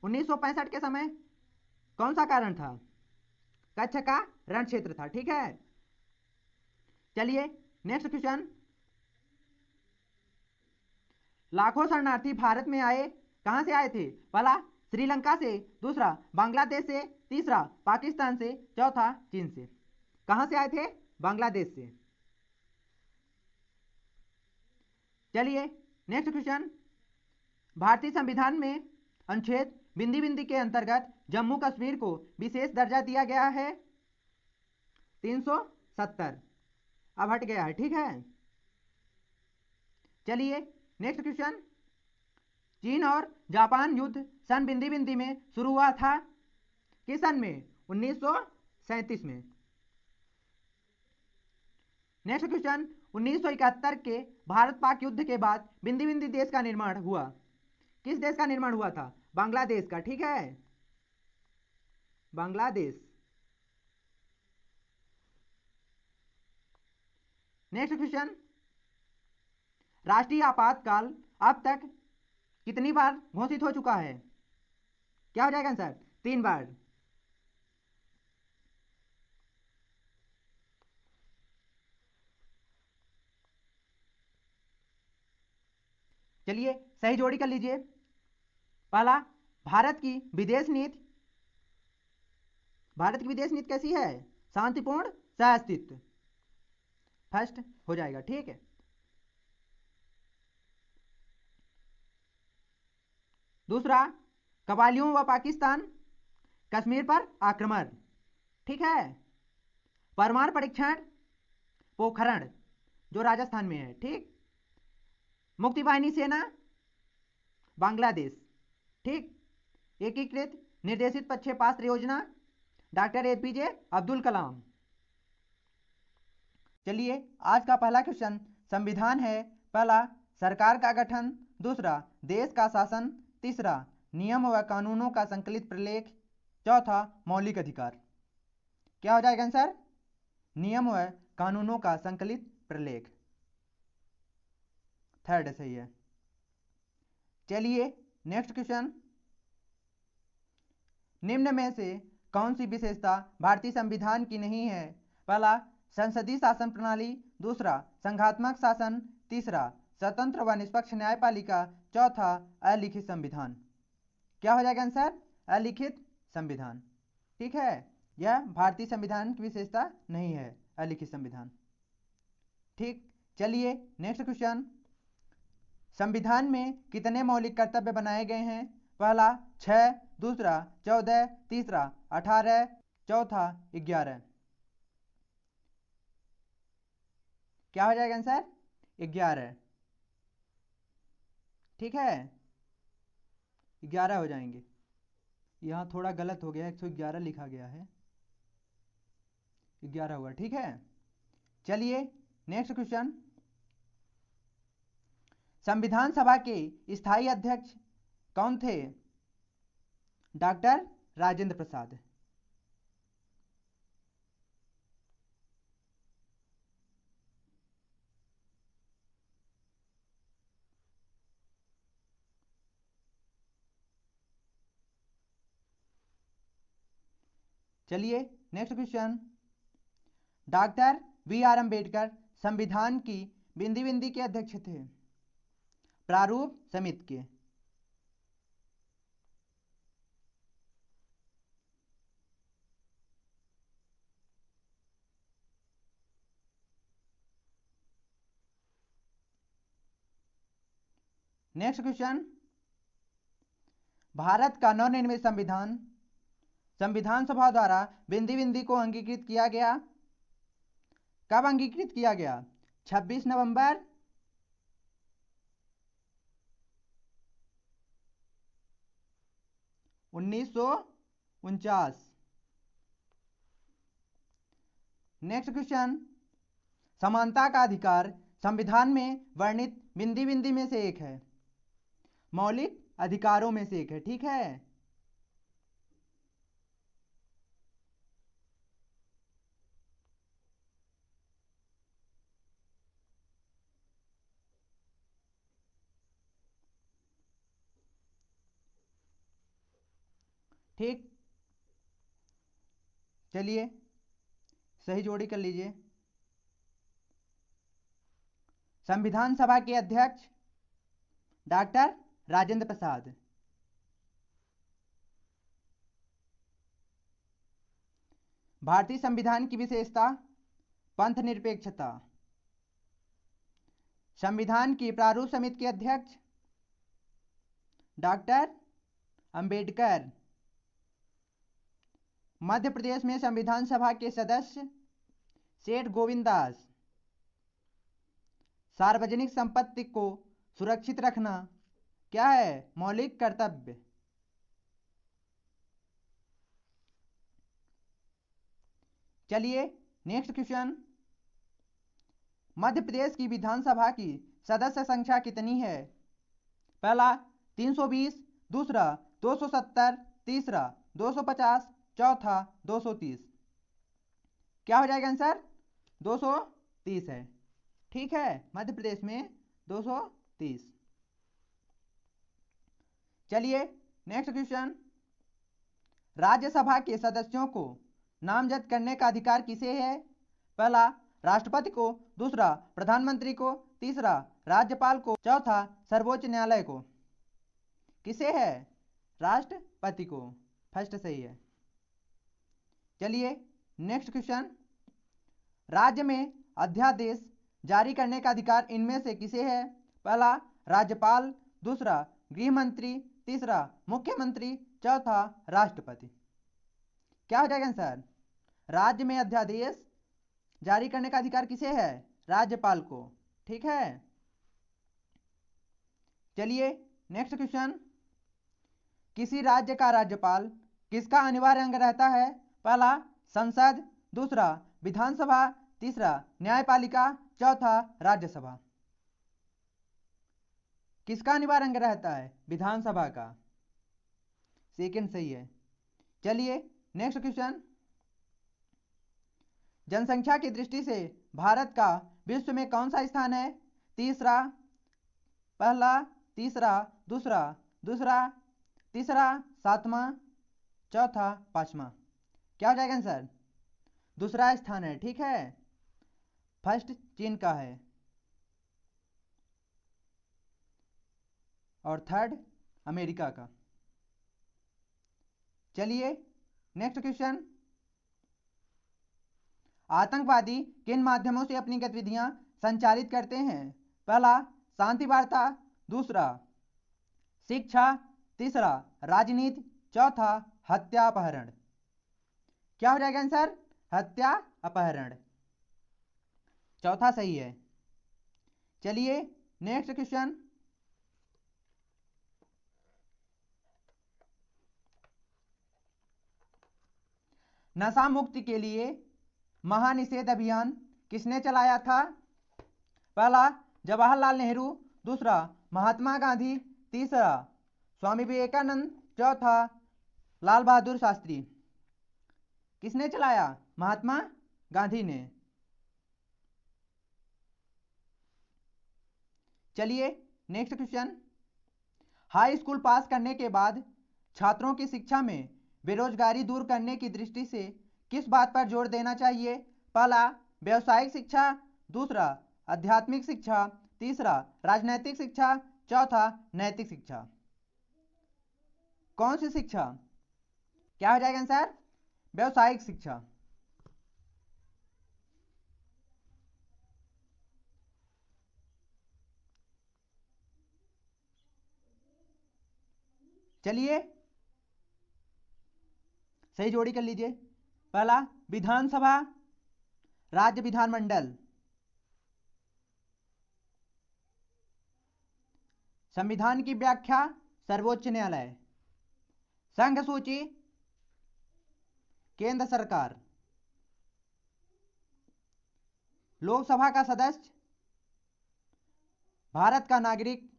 1965 के समय कौन सा कारण था? कच्छ का रण क्षेत्र था। ठीक है। चलिए नेक्स्ट क्वेश्चन, लाखों शरणार्थी भारत में आए, कहां से आए थे? पहला श्रीलंका से, दूसरा बांग्लादेश से, तीसरा पाकिस्तान से, चौथा चीन से। कहां से आए थे? बांग्लादेश से। चलिए नेक्स्ट क्वेश्चन, भारतीय संविधान में अनुच्छेद बिंदी बिंदी के अंतर्गत जम्मू कश्मीर को विशेष दर्जा दिया गया है। 370। अब हट गया है। ठीक है। चलिए नेक्स्ट क्वेश्चन, चीन और जापान युद्ध सन बिंदी बिंदी में शुरू हुआ था। किस सन में? 1937 में। नेक्स्ट क्वेश्चन, 1971 के भारत पाक युद्ध के बाद बिंदी बिंदी देश का निर्माण हुआ। किस देश का निर्माण हुआ था? बांग्लादेश का। ठीक है। बांग्लादेश। नेक्स्ट क्वेश्चन, राष्ट्रीय आपातकाल अब तक कितनी बार घोषित हो चुका है? क्या हो जाएगा आंसर? 3 बार। चलिए सही जोड़ी कर लीजिए। पहला, भारत की विदेश नीति। भारत की विदेश नीति कैसी है? शांतिपूर्ण सहअस्तित्व। फर्स्ट हो जाएगा, ठीक है। दूसरा, कबालियों व पाकिस्तान कश्मीर पर आक्रमण, ठीक है। परमाणु परीक्षण पोखरण जो राजस्थान में है, ठीक। मुक्ति वाहिनी सेना बांग्लादेश, ठीक। एकीकृत निर्देशित प्रक्षेपास्त्र योजना डॉक्टर एपीजे अब्दुल कलाम। चलिए, आज का पहला क्वेश्चन संविधान है। पहला, सरकार का गठन। दूसरा, देश का शासन। तीसरा, नियम व कानूनों का संकलित प्रलेख। चौथा, मौलिक अधिकार। क्या हो जाएगा आंसर? नियम व कानूनों का संकलित प्रलेख। थर्ड सही है। चलिए, नेक्स्ट क्वेश्चन, निम्न में से कौन सी विशेषता भारतीय संविधान की नहीं है? पहला, संसदीय शासन प्रणाली। दूसरा, संघात्मक शासन। तीसरा, स्वतंत्र व निष्पक्ष न्यायपालिका। चौथा, अलिखित संविधान। क्या हो जाएगा आंसर? अलिखित संविधान, ठीक है। यह भारतीय संविधान की विशेषता नहीं है, अलिखित संविधान, ठीक। चलिए, नेक्स्ट क्वेश्चन, संविधान में कितने मौलिक कर्तव्य बनाए गए हैं? पहला 6, दूसरा 14, तीसरा 18, चौथा 11। क्या हो जाएगा आंसर? 11, ठीक है। 11 हो जाएंगे। यहाँ थोड़ा गलत हो गया, 111 लिखा गया है, 11 हुआ, ठीक है। चलिए, नेक्स्ट क्वेश्चन, संविधान सभा के स्थायी अध्यक्ष कौन थे? डॉक्टर राजेंद्र प्रसाद। चलिए, next question, doctor B R Ambedkar संविधान की बिंदी बिंदी के अध्यक्ष थे, प्रारूप समिति के। नेक्स्ट क्वेश्चन, भारत का नवनिर्मित संविधान संविधान सभा द्वारा बिंदी बिंदी को अंगीकृत किया गया। कब अंगीकृत किया गया? 26 नवंबर 1949। नेक्स्ट क्वेश्चन, समानता का अधिकार संविधान में वर्णित बिंदी बिंदी में से एक है, मौलिक अधिकारों में से एक है, ठीक है। ठीक, चलिए सही जोड़ी कर लीजिए। संविधान सभा के अध्यक्ष डॉक्टर राजेंद्र प्रसाद। भारतीय संविधान की विशेषता पंथ निरपेक्षता। संविधान की प्रारूप समिति के अध्यक्ष डॉक्टर अंबेडकर। मध्य प्रदेश में संविधान सभा के सदस्य सेठ गोविंद दास। सार्वजनिक संपत्ति को सुरक्षित रखना क्या है? मौलिक कर्तव्य। चलिए, नेक्स्ट क्वेश्चन, मध्य प्रदेश की विधानसभा की सदस्य संख्या कितनी है? पहला 320, दूसरा 270, तीसरा 250, चौथा 230। क्या हो जाएगा आंसर? 230 है, ठीक है। मध्य प्रदेश में 230। चलिए, नेक्स्ट क्वेश्चन, राज्यसभा के सदस्यों को नामजद करने का अधिकार किसे है? पहला राष्ट्रपति को, दूसरा प्रधानमंत्री को, तीसरा राज्यपाल को, चौथा सर्वोच्च न्यायालय को। किसे है? राष्ट्रपति को। फर्स्ट सही है। चलिए नेक्स्ट क्वेश्चन, राज्य में अध्यादेश जारी करने का अधिकार इनमें से किसे है? पहला राज्यपाल, दूसरा गृह मंत्री, तीसरा मुख्यमंत्री, चौथा राष्ट्रपति। क्या हो जाएगा आंसर? राज्य में अध्यादेश जारी करने का अधिकार किसे है? राज्यपाल को। ठीक है। चलिए नेक्स्ट क्वेश्चन, किसी राज्य का राज्यपाल किसका अनिवार्य अंग रहता है? पहला संसद, दूसरा विधानसभा, तीसरा न्यायपालिका, चौथा राज्यसभा। किसका अनिवार्य अंग रहता है? विधानसभा का। सेकंड सही है। चलिए नेक्स्ट क्वेश्चन, जनसंख्या की दृष्टि से भारत का विश्व में कौन सा स्थान है? तीसरा, पहला, तीसरा, दूसरा, दूसरा, तीसरा, सातवां, चौथा, पांचवा। क्या हो जाएगा आंसर? दूसरा स्थान है। ठीक है। फर्स्ट चीन का है और थर्ड अमेरिका का। चलिए नेक्स्ट क्वेश्चन, आतंकवादी किन माध्यमों से अपनी गतिविधियां संचालित करते हैं? पहला शांति वार्ता, दूसरा शिक्षा, तीसरा राजनीति, चौथा हत्या अपहरण। क्या हो जाएगा आंसर? हत्या अपहरण। चौथा सही है। चलिए नेक्स्ट क्वेश्चन, नशा मुक्ति के लिए महानिषेध अभियान किसने चलाया था? पहला जवाहरलाल नेहरू, दूसरा महात्मा गांधी, तीसरा स्वामी विवेकानंद, चौथा लाल बहादुर शास्त्री। किसने चलाया? महात्मा गांधी ने। चलिए नेक्स्ट क्वेश्चन, हाई स्कूल पास करने के बाद छात्रों की शिक्षा में बेरोजगारी दूर करने की दृष्टि से किस बात पर जोर देना चाहिए? पहला व्यावसायिक शिक्षा, दूसरा आध्यात्मिक शिक्षा, तीसरा राजनैतिक शिक्षा, चौथा नैतिक शिक्षा। कौन सी शिक्षा? क्या हो जाएगा आंसर? व्यावसायिक शिक्षा। चलिए सही जोड़ी कर लीजिए। पहला विधानसभा, राज्य विधानमंडल, संविधान की व्याख्या सर्वोच्च न्यायालय, संघ सूची केंद्र सरकार, लोकसभा का सदस्य भारत का नागरिक,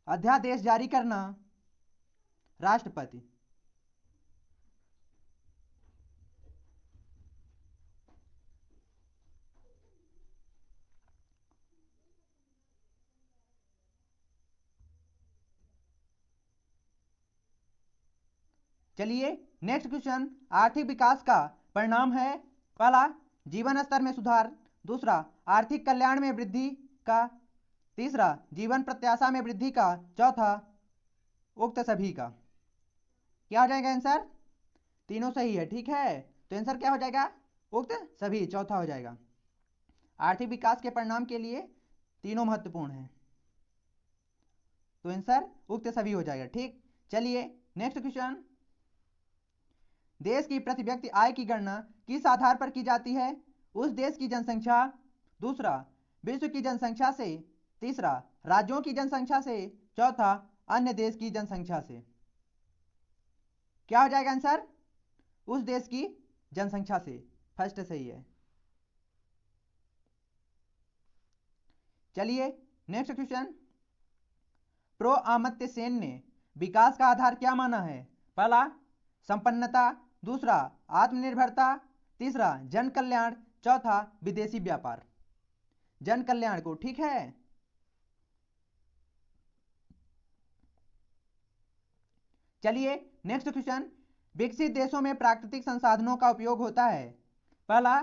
अध्यादेश जारी करना राष्ट्रपति। चलिए नेक्स्ट क्वेश्चन, आर्थिक विकास का परिणाम है? पहला जीवन स्तर में सुधार, दूसरा आर्थिक कल्याण में वृद्धि का, तीसरा जीवन प्रत्याशा में वृद्धि का, चौथा उक्त सभी का। क्या हो जाएगा आंसर? तीनों सही है। ठीक है, तो आंसर क्या हो जाएगा? उक्त सभी, चौथा हो जाएगा। आर्थिक विकास के परिणाम के लिए तीनों महत्वपूर्ण हैं, तो आंसर उक्त सभी हो जाएगा। ठीक। चलिए नेक्स्ट क्वेश्चन, देश की प्रति व्यक्ति आय की गणना किस आधार पर की जाती है? उस देश की जनसंख्या, दूसरा विश्व की जनसंख्या से, तीसरा राज्यों की जनसंख्या से, चौथा अन्य देश की जनसंख्या से। क्या हो जाएगा आंसर? उस देश की जनसंख्या से। फर्स्ट सही है। चलिए next question, pro Amartya Sen ने विकास का आधार क्या माना है? पहला संपन्नता, दूसरा आत्मनिर्भरता, तीसरा जन कल्याण, चौथा विदेशी व्यापार। जन कल्याण को। ठीक है। चलिए नेक्स्ट क्वेश्चन, विकसित देशों में प्राकृतिक संसाधनों का उपयोग होता है? पहला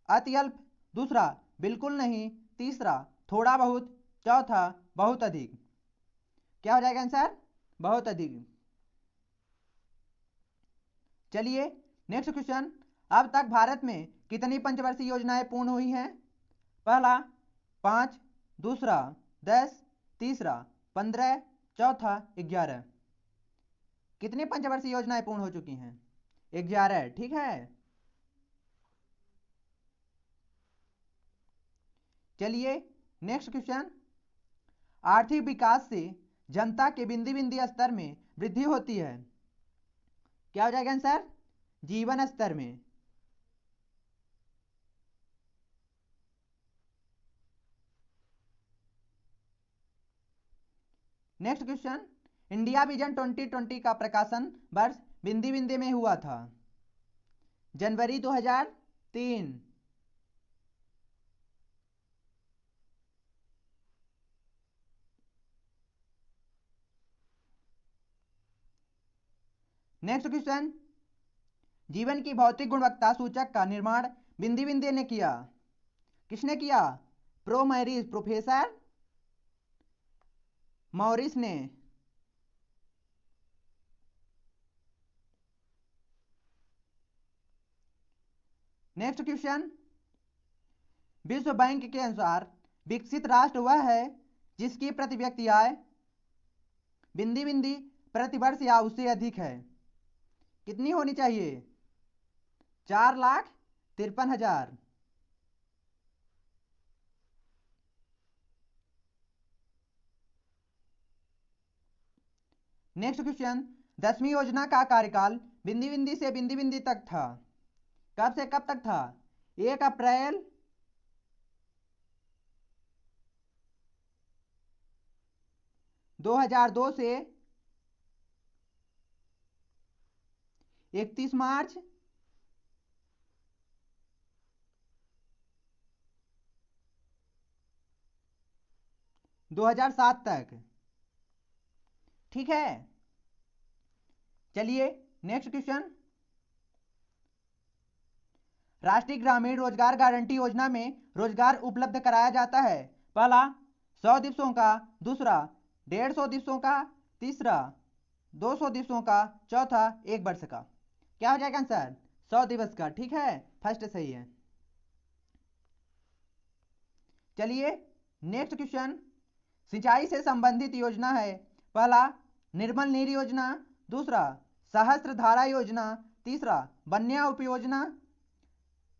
अत्यल्प, दूसरा बिल्कुल नहीं, तीसरा थोड़ा बहुत, चौथा बहुत अधिक। क्या हो जाएगा आंसर? बहुत अधिक। चलिए नेक्स्ट क्वेश्चन, अब तक भारत में कितनी पंचवर्षीय योजनाएं पूर्ण हुई हैं? पहला 5, दूसरा 10, तीसरा 15, चौथा 11। कितनी पंचवर्षीय योजनाएं पूर्ण हो चुकी हैं? 11, ठीक है। चलिए नेक्स्ट क्वेश्चन, आर्थिक विकास से जनता के बिंदी बिंदी स्तर में वृद्धि होती है। क्या हो जाएगा आंसर? जीवन स्तर में। नेक्स्ट क्वेश्चन, इंडिया विजन 2020 का प्रकाशन वर्ष बिंदी बिंदी में हुआ था। जनवरी 2003। नेक्स्ट क्वेश्चन, जीवन की भौतिक गुणवत्ता सूचक का निर्माण बिंदी बिंदी ने किया। किसने किया? प्रोफेसर मॉरिस ने। नेक्स्ट क्वेश्चन, विश्व बैंक के अनुसार विकसित राष्ट्र वह है जिसकी प्रति व्यक्ति आय बिंदी बिंदी प्रति वर्ष या उससे अधिक है। कितनी होनी चाहिए? 4,53,000। नेक्स्ट क्वेश्चन, 10वीं योजना का कार्यकाल बिंदी बिंदी से बिंदी बिंदी तक था। कब से कब तक था? 1 अप्रैल 2002 से 31 मार्च 2007 तक, ठीक है। चलिए नेक्स्ट क्वेश्चन, राष्ट्रीय ग्रामीण रोजगार गारंटी योजना में रोजगार उपलब्ध कराया जाता है। पहला 100 दिवसों का, दूसरा 150 दिवसों का, तीसरा 200 दिवसों का, चौथा 1 वर्ष का। क्या हो जाएगा आंसर? 100 दिवस का, ठीक है, फर्स्ट सही है। चलिए नेक्स्ट क्वेश्चन, सिंचाई से संबंधित योजना है। पहला निर्मल नीर योजना, दूसरा सहस्त्र धारा योजना, तीसरा बन्या उपयोजना,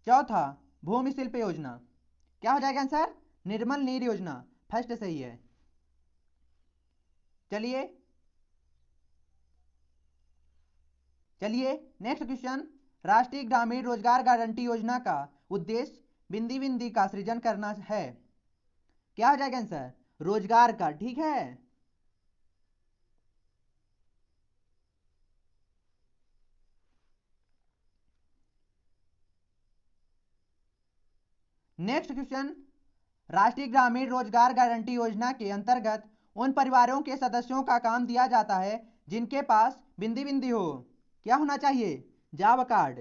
चौथा भूमि शिल्प योजना। क्या हो जाएगा आंसर? निर्मल नीर योजना, फर्स्ट सही है। चलिए नेक्स्ट क्वेश्चन, राष्ट्रीय ग्रामीण रोजगार गारंटी योजना का उद्देश्य बिंदी बिंदी का सृजन करना है। क्या हो जाएगा आंसर? रोजगार का, ठीक है। नेक्स्ट क्वेश्चन, राष्ट्रीय ग्रामीण रोजगार गारंटी योजना के अंतर्गत उन परिवारों के सदस्यों का काम दिया जाता है जिनके पास बिंदी बिंदी हो। क्या होना चाहिए? Job card.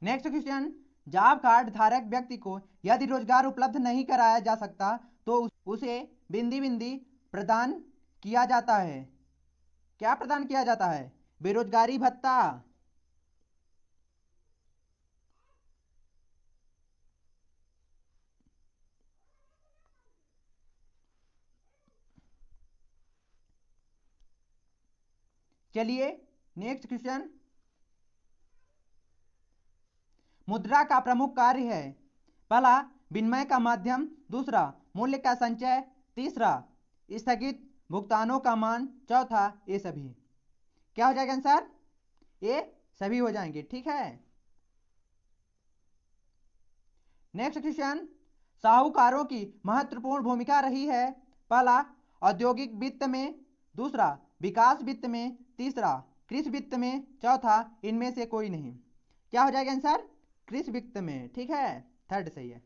Next question, job card धारक व्यक्ति को यदि रोजगार उपलब्ध नहीं कराया जा सकता तो उसे बिंदी बिंदी प्रदान किया जाता है। क्या प्रदान किया जाता है? बेरोजगारी भत्ता। चलिए नेक्स्ट क्वेश्चन, मुद्रा का प्रमुख कार्य है। पहला विनिमय का माध्यम, दूसरा मूल्य का संचय, तीसरा स्थगित भुगतानों का मान, चौथा ये सभी। क्या हो जाएगा आंसर? ये सभी हो जाएंगे, ठीक है। नेक्स्ट क्वेश्चन, साहूकारों की महत्वपूर्ण भूमिका रही है। पहला औद्योगिक वित्त में, दूसरा विकास वित्त में, तीसरा कृषि वित्त में, चौथा इनमें से कोई नहीं। क्या हो जाएगा आंसर? कृषि वित्त में, ठीक है, थर्ड सही है।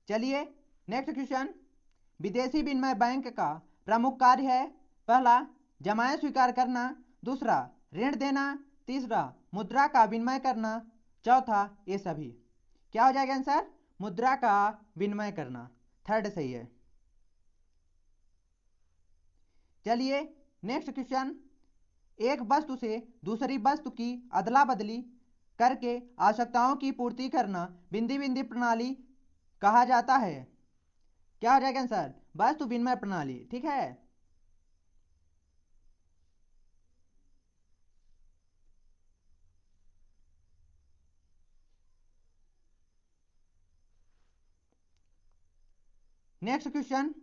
चलिए नेक्स्ट क्वेश्चन, विदेशी विनिमय बैंक का प्रमुख कार्य है। पहला जमाएं स्वीकार करना, दूसरा ऋण देना, तीसरा मुद्रा का विनिमय करना, चौथा ये सभी। क्या हो जाएगा आंसर? मुद्रा का विनिमय करना, थर्ड सही है। चलिए नेक्स्ट क्वेश्चन, एक वस्तु से दूसरी वस्तु की अदला बदली करके आवश्यकताओं की पूर्ति करना बिंदी बिंदी प्रणाली कहा जाता है। क्या हो जाएगा आंसर? वस्तु विनिमय प्रणाली। ठीक है। नेक्स्ट क्वेश्चन,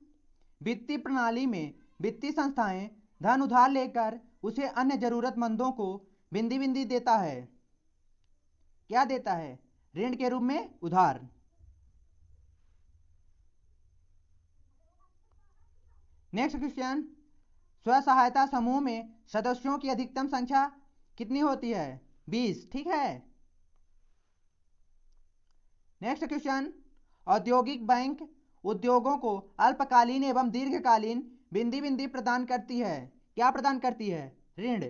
वित्तीय प्रणाली में वित्तीय संस्थाएं धन उधार लेकर उसे अन्य जरूरतमंदों को बिंदी बिंदी देता है। क्या देता है? ऋण के रूप में उधार। नेक्स्ट क्वेश्चन, स्व सहायता समूह में सदस्यों की अधिकतम संख्या कितनी होती है? 20। ठीक है। नेक्स्ट क्वेश्चन, औद्योगिक बैंक उद्योगों को अल्पकालीन एवं दीर्घकालीन बिंदी बिंदी प्रदान करती है। क्या प्रदान करती है? ऋण।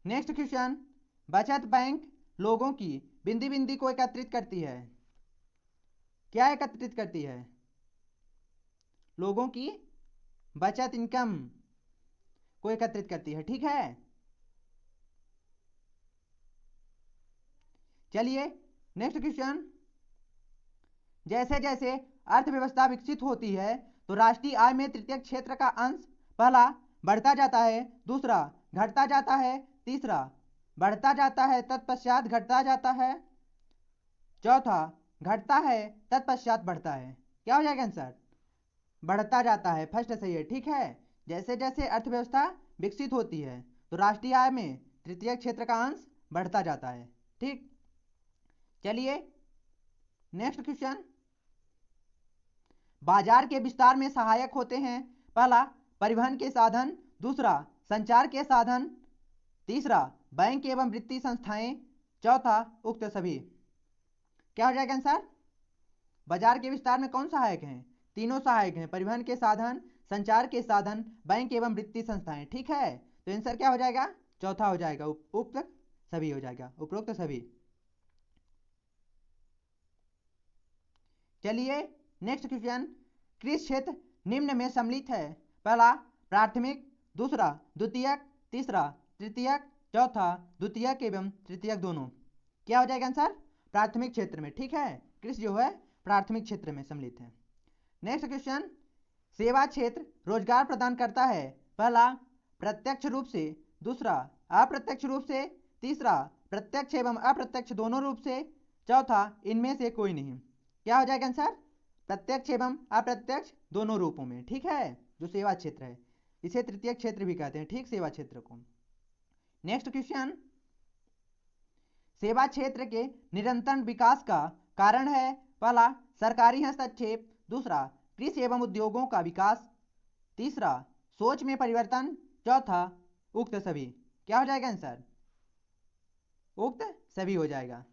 नेक्स्ट क्वेश्चन, बचत बैंक लोगों की बिंदी बिंदी को एकत्रित करती है। क्या एकत्रित करती है? लोगों की बचत इनकम को एकत्रित करती है। ठीक है। चलिए नेक्स्ट क्वेश्चन, जैसे जैसे अर्थव्यवस्था विकसित होती है तो राष्ट्रीय आय में तृतीय क्षेत्र का अंश पहला बढ़ता जाता है, दूसरा घटता जाता है, तीसरा बढ़ता जाता है तत्पश्चात घटता जाता है, चौथा घटता है तत्पश्चात बढ़ता है। क्या हो जाएगा आंसर? बढ़ता जाता है, फर्स्ट सही है। ठीक है। जैसे जैसे अर्थव्यवस्था विकसित होती है तो राष्ट्रीय आय में तृतीय क्षेत्र का अंश बढ़ता जाता है। ठीक। चलिए नेक्स्ट क्वेश्चन, बाजार के विस्तार में सहायक होते हैं पहला परिवहन के साधन, दूसरा संचार के साधन, तीसरा बैंक एवं वित्तीय संस्थाएं, चौथा उक्त सभी। क्या हो जाएगा आंसर? बाजार के विस्तार में कौन सहायक हैं? तीनों सहायक हैं, परिवहन के साधन, संचार के साधन, बैंक एवं वित्तीय संस्थाएं। ठीक है। तो आंसर क्या हो जाएगा? चौथा हो जाएगा, उपरोक्त सभी हो जाएगा, उपरोक्त सभी। चलिए नेक्स्ट क्वेश्चन, कृषि क्षेत्र निम्न में सम्मिलित है पहला प्राथमिक, दूसरा द्वितीयक, तीसरा तृतीयक, चौथा द्वितीयक एवं तृतीयक दोनों। क्या हो जाएगा आंसर? प्राथमिक क्षेत्र में। ठीक है। कृषि जो है प्राथमिक क्षेत्र में सम्मिलित है। नेक्स्ट क्वेश्चन, सेवा क्षेत्र रोजगार प्रदान करता है पहला प्रत्यक्ष रूप से, दूसरा अप्रत्यक्ष रूप से, तीसरा प्रत्यक्ष एवं अप्रत्यक्ष दोनों रूप से, चौथा इनमें से कोई नहीं। क्या हो जाएगा आंसर? प्रत्यक्ष एवं अप्रत्यक्ष दोनों रूपों में। ठीक है। जो सेवा क्षेत्र है इसे तृतीय क्षेत्र भी कहते हैं। ठीक, सेवा क्षेत्र को। नेक्स्ट क्वेश्चन, सेवा क्षेत्र के निरंतर विकास का कारण है पहला सरकारी हस्तक्षेप, दूसरा कृषि एवं उद्योगों का विकास, तीसरा सोच में परिवर्तन, चौथा उक्त सभी। क्या हो जाएगा आंसर? उक्त सभी हो जाएगा।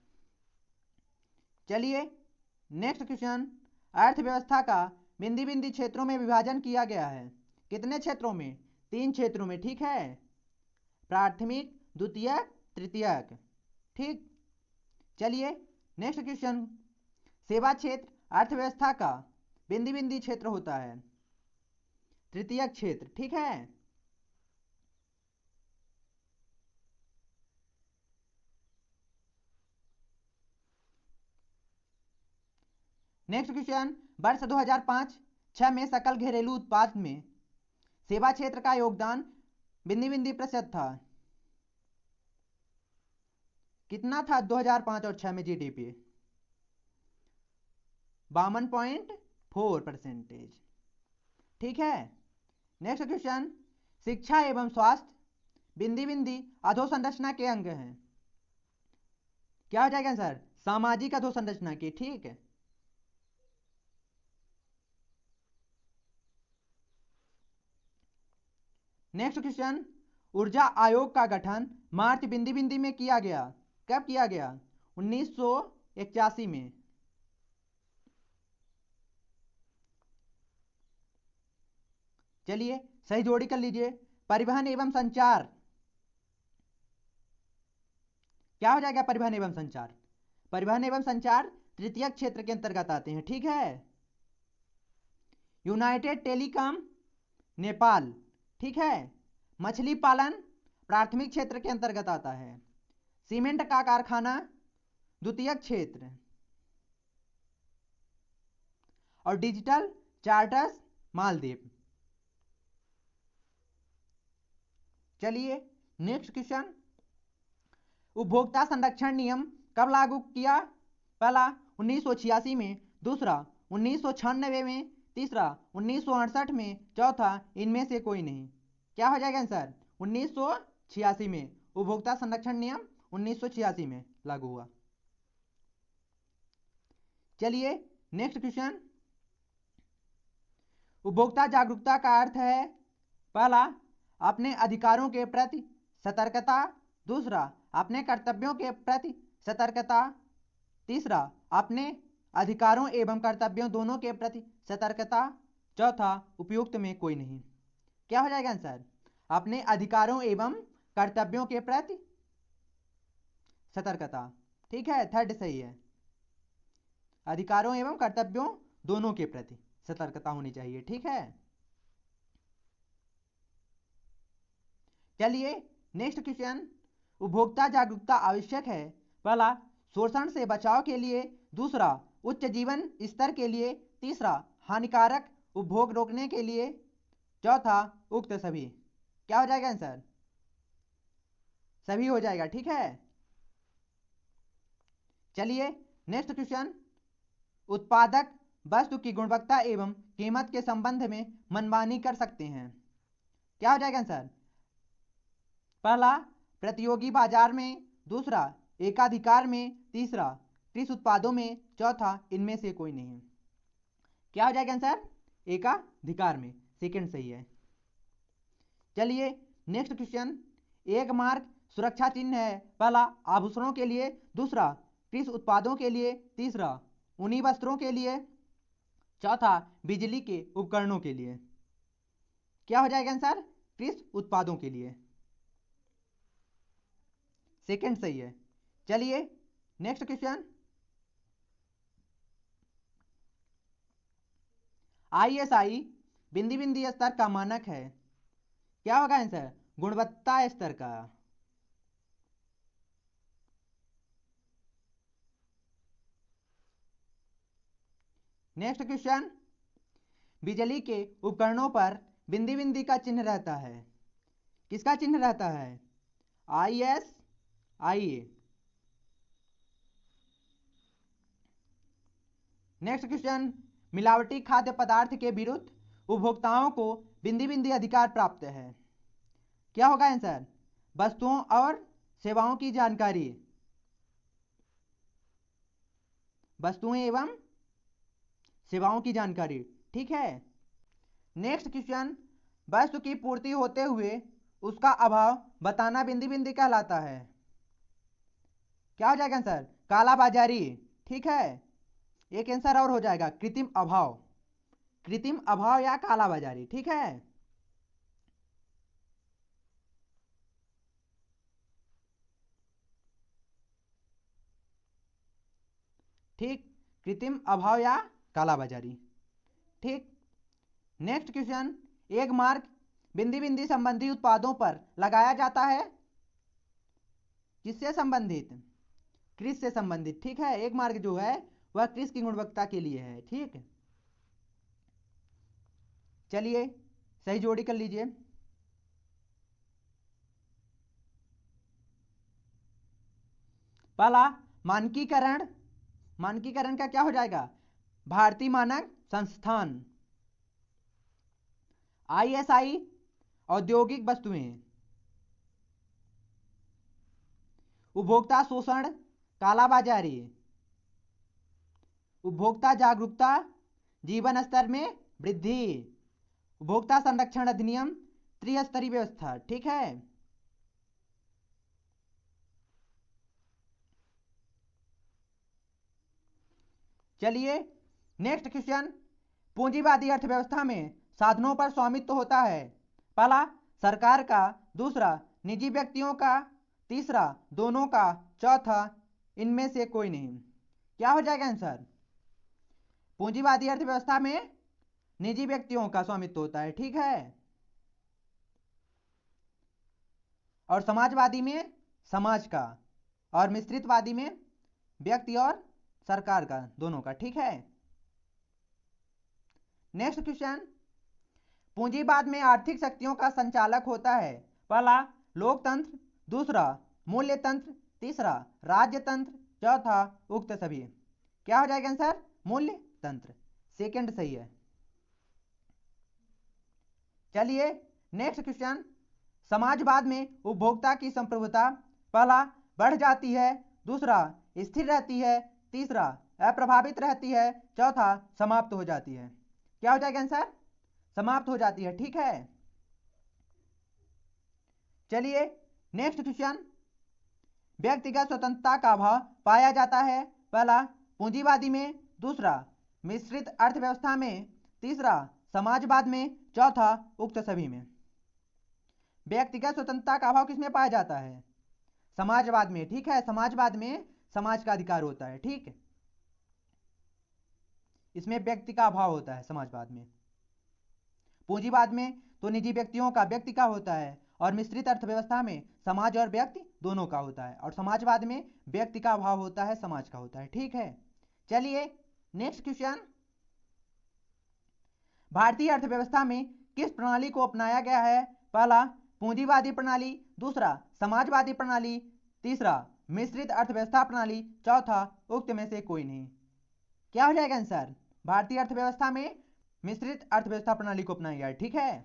चलिए नेक्स्ट क्वेश्चन, अर्थव्यवस्था का बिंदी बिंदी क्षेत्रों में विभाजन किया गया है। कितने क्षेत्रों में? 3 क्षेत्रों में। ठीक है। प्राथमिक, द्वितीयक, तृतीयक। ठीक। चलिए नेक्स्ट क्वेश्चन, सेवा क्षेत्र अर्थव्यवस्था का बिंदी बिंदी क्षेत्र होता है, तृतीयक क्षेत्र। ठीक है। नेक्स्ट क्वेश्चन, वर्ष 2005-06 में सकल घरेलू उत्पाद में सेवा क्षेत्र का योगदान बिंदी बिंदी प्रतिशत था। कितना था 2005 और 6 में जीडीपी? 52.4%। ठीक है। नेक्स्ट क्वेश्चन, शिक्षा एवं स्वास्थ्य बिंदी बिंदी अधोसंरचना के अंग हैं। क्या हो जाएगा सर? सामाजिक अधोसंरचना की। ठीक है। नेक्स्ट क्वेश्चन, ऊर्जा आयोग का गठन मार्च बिंदी बिंदी में किया गया। कब किया गया? 1981 में। चलिए सही जोड़ी कर लीजिए। परिवहन एवं संचार, क्या हो जाएगा परिवहन एवं संचार? परिवहन एवं संचार तृतीय क्षेत्र के अंतर्गत आते हैं, ठीक है। यूनाइटेड टेलीकॉम नेपाल, ठीक है। मछली पालन प्राथमिक क्षेत्र के अंतर्गत आता है। सीमेंट का कारखाना द्वितीय क्षेत्र, और डिजिटल चार्टर्स मालदीव। चलिए नेक्स्ट क्वेश्चन, उपभोक्ता संरक्षण नियम कब लागू किया? पहला 1986 में, दूसरा 1996 में, तीसरा 1968 में, चौथा इनमें से कोई नहीं। क्या हो जाएगा आंसर? 1986 में, उपभोक्ता संरक्षण नियम 1986 में लागू हुआ। चलिए नेक्स्ट क्वेश्चन, उपभोक्ता जागरूकता का अर्थ है पहला अपने अधिकारों के प्रति सतर्कता, दूसरा अपने कर्तव्यों के प्रति सतर्कता, तीसरा अपने अधिकारों एवं कर्तव्यों दोनों के प्रति सतर्कता, चौथा उपयुक्त में कोई नहीं। क्या हो जाएगा आंसर? अपने अधिकारों एवं कर्तव्यों के प्रति सतर्कता, ठीक है, थर्ड सही है। अधिकारों एवं कर्तव्यों दोनों के प्रति सतर्कता होनी चाहिए, ठीक है। चलिए नेक्स्ट क्वेश्चन, उपभोक्ता जागरूकता आवश्यक है पहला शोषण से बचाव के लिए, दूसरा उच्च जीवन स्तर के लिए, तीसरा हानिकारक उपभोग रोकने के लिए, चौथा उक्त सभी। क्या हो जाएगा आंसर? सभी हो जाएगा, ठीक है। चलिए नेक्स्ट क्वेश्चन, उत्पादक वस्तु की गुणवत्ता एवं कीमत के संबंध में मनमानी कर सकते हैं। क्या हो जाएगा आंसर? पहला प्रतियोगी बाजार में, दूसरा एकाधिकार में, तीसरा कृषि उत्पादों में, चौथा इनमें से कोई नहीं। क्या हो जाएगा आंसर? एकाधिकार में, सेकंड सही है। चलिए नेक्स्ट क्वेश्चन, एक मार्क सुरक्षा चिन्ह है पहला आभूषणों के लिए, दूसरा कृषि उत्पादों के लिए, तीसरा ऊनी वस्त्रों के लिए, चौथा बिजली के उपकरणों के लिए। क्या हो जाएगा आंसर? कृषि उत्पादों के लिए, सेकंड सही है। चलिए नेक्स्ट क्वेश्चन, ISI बिंदी बिंदी स्तर का मानक है। क्या होगा आंसर? गुणवत्ता स्तर का। नेक्स्ट क्वेश्चन, बिजली के उपकरणों पर बिंदी बिंदी का चिन्ह रहता है। किसका चिन्ह रहता है? ISI। नेक्स्ट क्वेश्चन, मिलावटी खाद्य पदार्थ के विरुद्ध उपभोक्ताओं को बिंदी बिंदी अधिकार प्राप्त है। क्या होगा आंसर? वस्तुओं और सेवाओं की जानकारी, वस्तुएं एवं सेवाओं की जानकारी, ठीक है। नेक्स्ट क्वेश्चन, वस्तु की पूर्ति होते हुए उसका अभाव बताना बिंदी बिंदी कहलाता है। क्या हो जाएगा आंसर? कालाबाजारी, ठीक है। एक आंसर और हो जाएगा कृत्रिम अभाव, कृत्रिम अभाव या कालाबाजारी, ठीक है। ठीक, कृत्रिम अभाव या कालाबाजारी, ठीक। नेक्स्ट क्वेश्चन, एक मार्क बिंदी बिंदी संबंधी उत्पादों पर लगाया जाता है। किससे संबंधित? कृषि से संबंधित, ठीक है। एक मार्क जो है वह कृषि की गुणवत्ता के लिए है, ठीक। चलिए सही जोड़ी कर लीजिए। पहला मानकीकरण, मानकीकरण का क्या हो जाएगा? भारतीय मानक संस्थान। ISI औद्योगिक वस्तुएं, उपभोक्ता शोषण कालाबाजारी, उपभोक्ता जागरूकता जीवन स्तर में वृद्धि, उपभोक्ता संरक्षण अधिनियम त्रिस्तरीय व्यवस्था, ठीक है। चलिए नेक्स्ट क्वेश्चन, पूंजीवादी अर्थव्यवस्था में साधनों पर स्वामित्व होता है। पहला सरकार का, दूसरा निजी व्यक्तियों का, तीसरा दोनों का, चौथा इनमें से कोई नहीं। क्या हो जाएगा आंसर? पूंजीवादी अर्थव्यवस्था में निजी व्यक्तियों का स्वामित्व होता है, ठीक है, और समाजवादी में समाज का, और मिश्रितवादी में व्यक्ति और सरकार का, दोनों का, ठीक है। नेक्स्ट क्वेश्चन, पूंजीवाद में आर्थिक शक्तियों का संचालक होता है। पहला लोकतंत्र, दूसरा मूल्य तंत्र, तीसरा राज्य तंत्र, चौथा उक्त सभी। क्या हो जाएगा आंसर? मूल्य तंत्र, सेकंड सही है। चलिए नेक्स्ट क्वेश्चन, समाजवाद में उपभोक्ता की संप्रभुता पहला बढ़ जाती है, दूसरा स्थिर रहती है, तीसरा अप्रभावित रहती है, चौथा समाप्त हो जाती है। क्या हो जाएगा आंसर? समाप्त हो जाती है, ठीक है। चलिए नेक्स्ट क्वेश्चन, व्यक्तिगत स्वतंत्रता का अभाव पाया जाता है। पहला पूंजीवादी में, दूसरा मिश्रित अर्थव्यवस्था में, तीसरा समाजवाद में, चौथा उक्त सभी में। व्यक्तिगत स्वतंत्रता का अभाव किसमें पाया जाता है? समाजवाद में, ठीक है, समाजवाद में समाज का अधिकार होता है, ठीक है, इसमें व्यक्ति का अभाव होता है समाजवाद में। पूंजीवाद में तो निजी व्यक्तियों का, व्यक्ति का होता है, और मिश्रित अर्थव्यवस्था में समाज और व्यक्ति दोनों का होता है, और समाजवाद में व्यक्ति का अभाव होता है, समाज का होता है, ठीक है। चलिए नेक्स्ट क्वेश्चन, भारतीय अर्थव्यवस्था में किस प्रणाली को अपनाया गया है? पहला पूंजीवादी प्रणाली, दूसरा समाजवादी प्रणाली, तीसरा मिश्रित अर्थव्यवस्था प्रणाली, चौथा उक्त में से कोई नहीं। क्या हो जाएगा आंसर? भारतीय अर्थव्यवस्था में मिश्रित अर्थव्यवस्था प्रणाली को अपनाया गया है, ठीक है।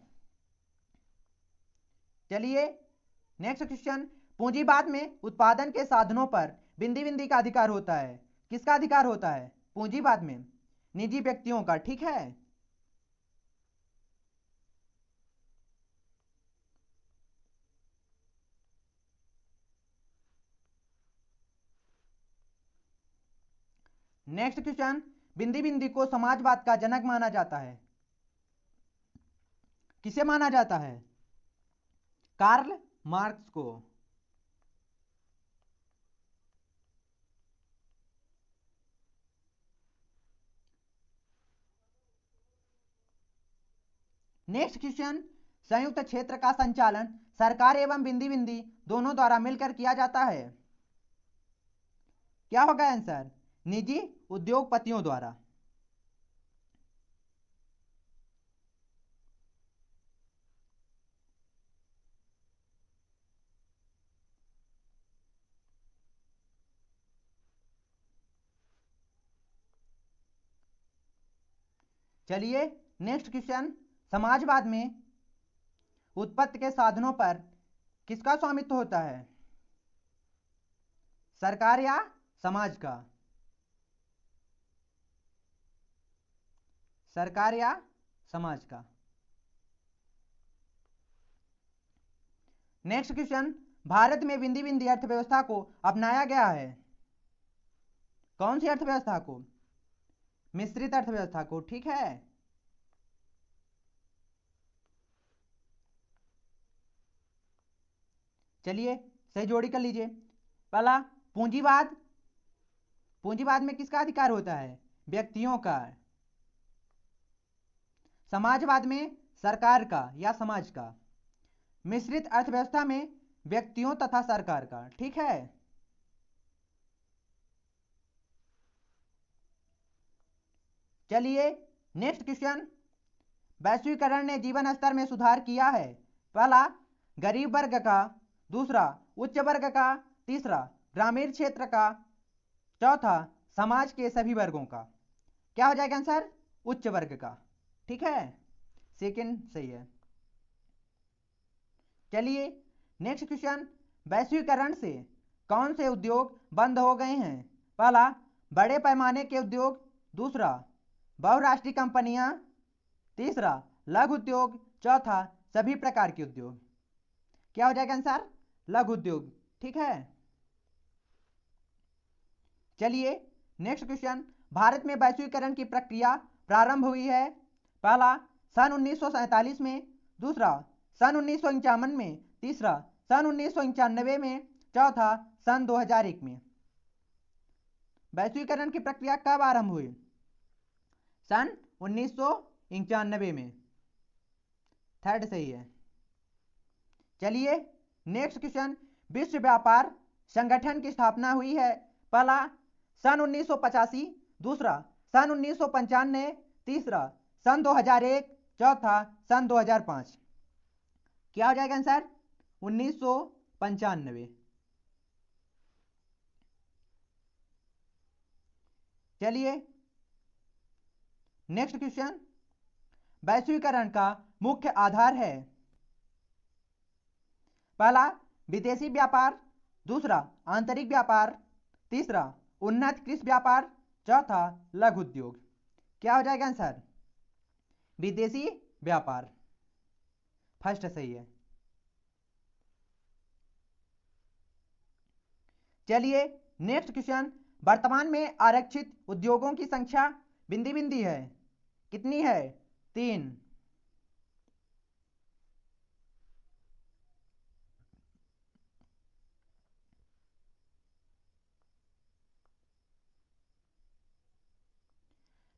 चलिए नेक्स्ट क्वेश्चन, पूंजीवाद में उत्पादन के साधनों पर बिंदी बिंदी का अधिकार होता है। किसका अधिकार होता है पूंजीवाद में? निजी व्यक्तियों का, ठीक है। नेक्स्ट क्वेश्चन, बिंदी बिंदी को समाजवाद का जनक माना जाता है। किसे माना जाता है? कार्ल मार्क्स को। नेक्स्ट क्वेश्चन, संयुक्त क्षेत्र का संचालन सरकार एवं बिंदी बिंदी दोनों द्वारा मिलकर किया जाता है। क्या होगा आंसर? निजी उद्योगपतियों द्वारा। चलिए नेक्स्ट क्वेश्चन, समाजवाद में उत्पत्ति के साधनों पर किसका स्वामित्व होता है? सरकार या समाज का? सरकार या समाज का। नेक्स्ट क्वेश्चन, भारत में बिंदी बिंदी अर्थव्यवस्था को अपनाया गया है। कौन सी अर्थव्यवस्था को? मिश्रित अर्थव्यवस्था को, ठीक है। चलिए सही जोड़ी कर लीजिए। पहला पूंजीवाद, पूंजीवाद में किसका अधिकार होता है? व्यक्तियों का। समाजवाद में सरकार का या समाज का। मिश्रित अर्थव्यवस्था में व्यक्तियों तथा सरकार का, ठीक है। चलिए नेक्स्ट क्वेश्चन, वैश्वीकरण ने जीवन स्तर में सुधार किया है। पहला गरीब वर्ग का, दूसरा उच्च वर्ग का, तीसरा ग्रामीण क्षेत्र का, चौथा समाज के सभी वर्गों का। क्या हो जाएगा आंसर? उच्च वर्ग का, ठीक है, सेकंड सही है। चलिए नेक्स्ट क्वेश्चन, वैश्वीकरण से कौन से उद्योग बंद हो गए हैं? पहला बड़े पैमाने के उद्योग, दूसरा बहुराष्ट्रीय कंपनियां, तीसरा लघु उद्योग, चौथा सभी प्रकार के उद्योग। क्या हो जाएगा आंसर? लघु उद्योग, ठीक है। चलिए नेक्स्ट क्वेश्चन, भारत में वैश्वीकरण की प्रक्रिया प्रारंभ हुई है। पहला सन 1947 में, दूसरा सन 1951 में, तीसरा सन 1991 में, चौथा सन 2001 में। वैश्वीकरण की प्रक्रिया कब आरंभ हुई? सन 1991 में। थर्ड सही है। चलिए नेक्स्ट क्वेश्चन, विश्व व्यापार संगठन की स्थापना हुई है? पहला सन 1985, दूसरा सन 1995, तीसरा सन 2001, चौथा सन 2005। क्या हो जाएगा आंसर? 1995। चलिए नेक्स्ट क्वेश्चन, वैश्वीकरण का मुख्य आधार है? पहला विदेशी व्यापार, दूसरा आंतरिक व्यापार, तीसरा उन्नत कृषि व्यापार, चौथा लघु उद्योग। क्या हो जाएगा आंसर? विदेशी व्यापार। फर्स्ट सही है। चलिए नेक्स्ट क्वेश्चन, वर्तमान में आरक्षित उद्योगों की संख्या बिंदी बिंदी है, कितनी है? 3।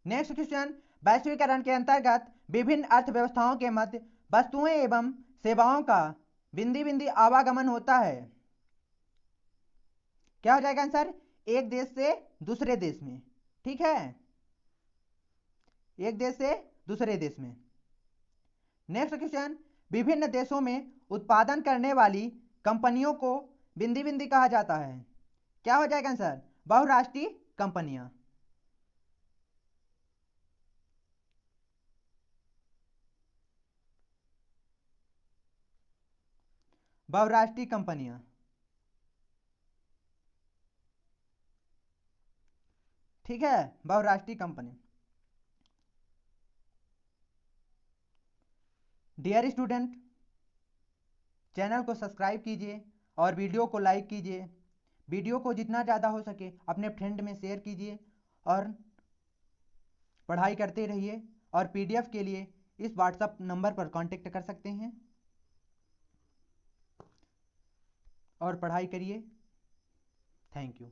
नेक्स्ट क्वेश्चन, वैश्वीकरण के अंतर्गत विभिन्न अर्थव्यवस्थाओं के मध्य वस्तुएं एवं सेवाओं का बिंदी बिंदी आवागमन होता है। क्या हो जाएगा आंसर? एक देश से दूसरे देश में। ठीक है, एक देश से दूसरे देश में। नेक्स्ट क्वेश्चन, विभिन्न देशों में उत्पादन करने वाली कंपनियों को बिंदी बिंदी कहा जाता है। क्या हो जाएगा आंसर? बहुराष्ट्रीय कंपनियां। बहुराष्ट्रीय कंपनियां। ठीक है, बहुराष्ट्रीय कंपनी। डियर स्टूडेंट, चैनल को सब्सक्राइब कीजिए और वीडियो को लाइक कीजिए। वीडियो को जितना ज़्यादा हो सके अपने फ्रेंड में शेयर कीजिए और पढ़ाई करते रहिए। और पीडीएफ के लिए इस व्हाट्सएप नंबर पर कांटेक्ट कर सकते हैं और पढ़ाई करिए। Thank you.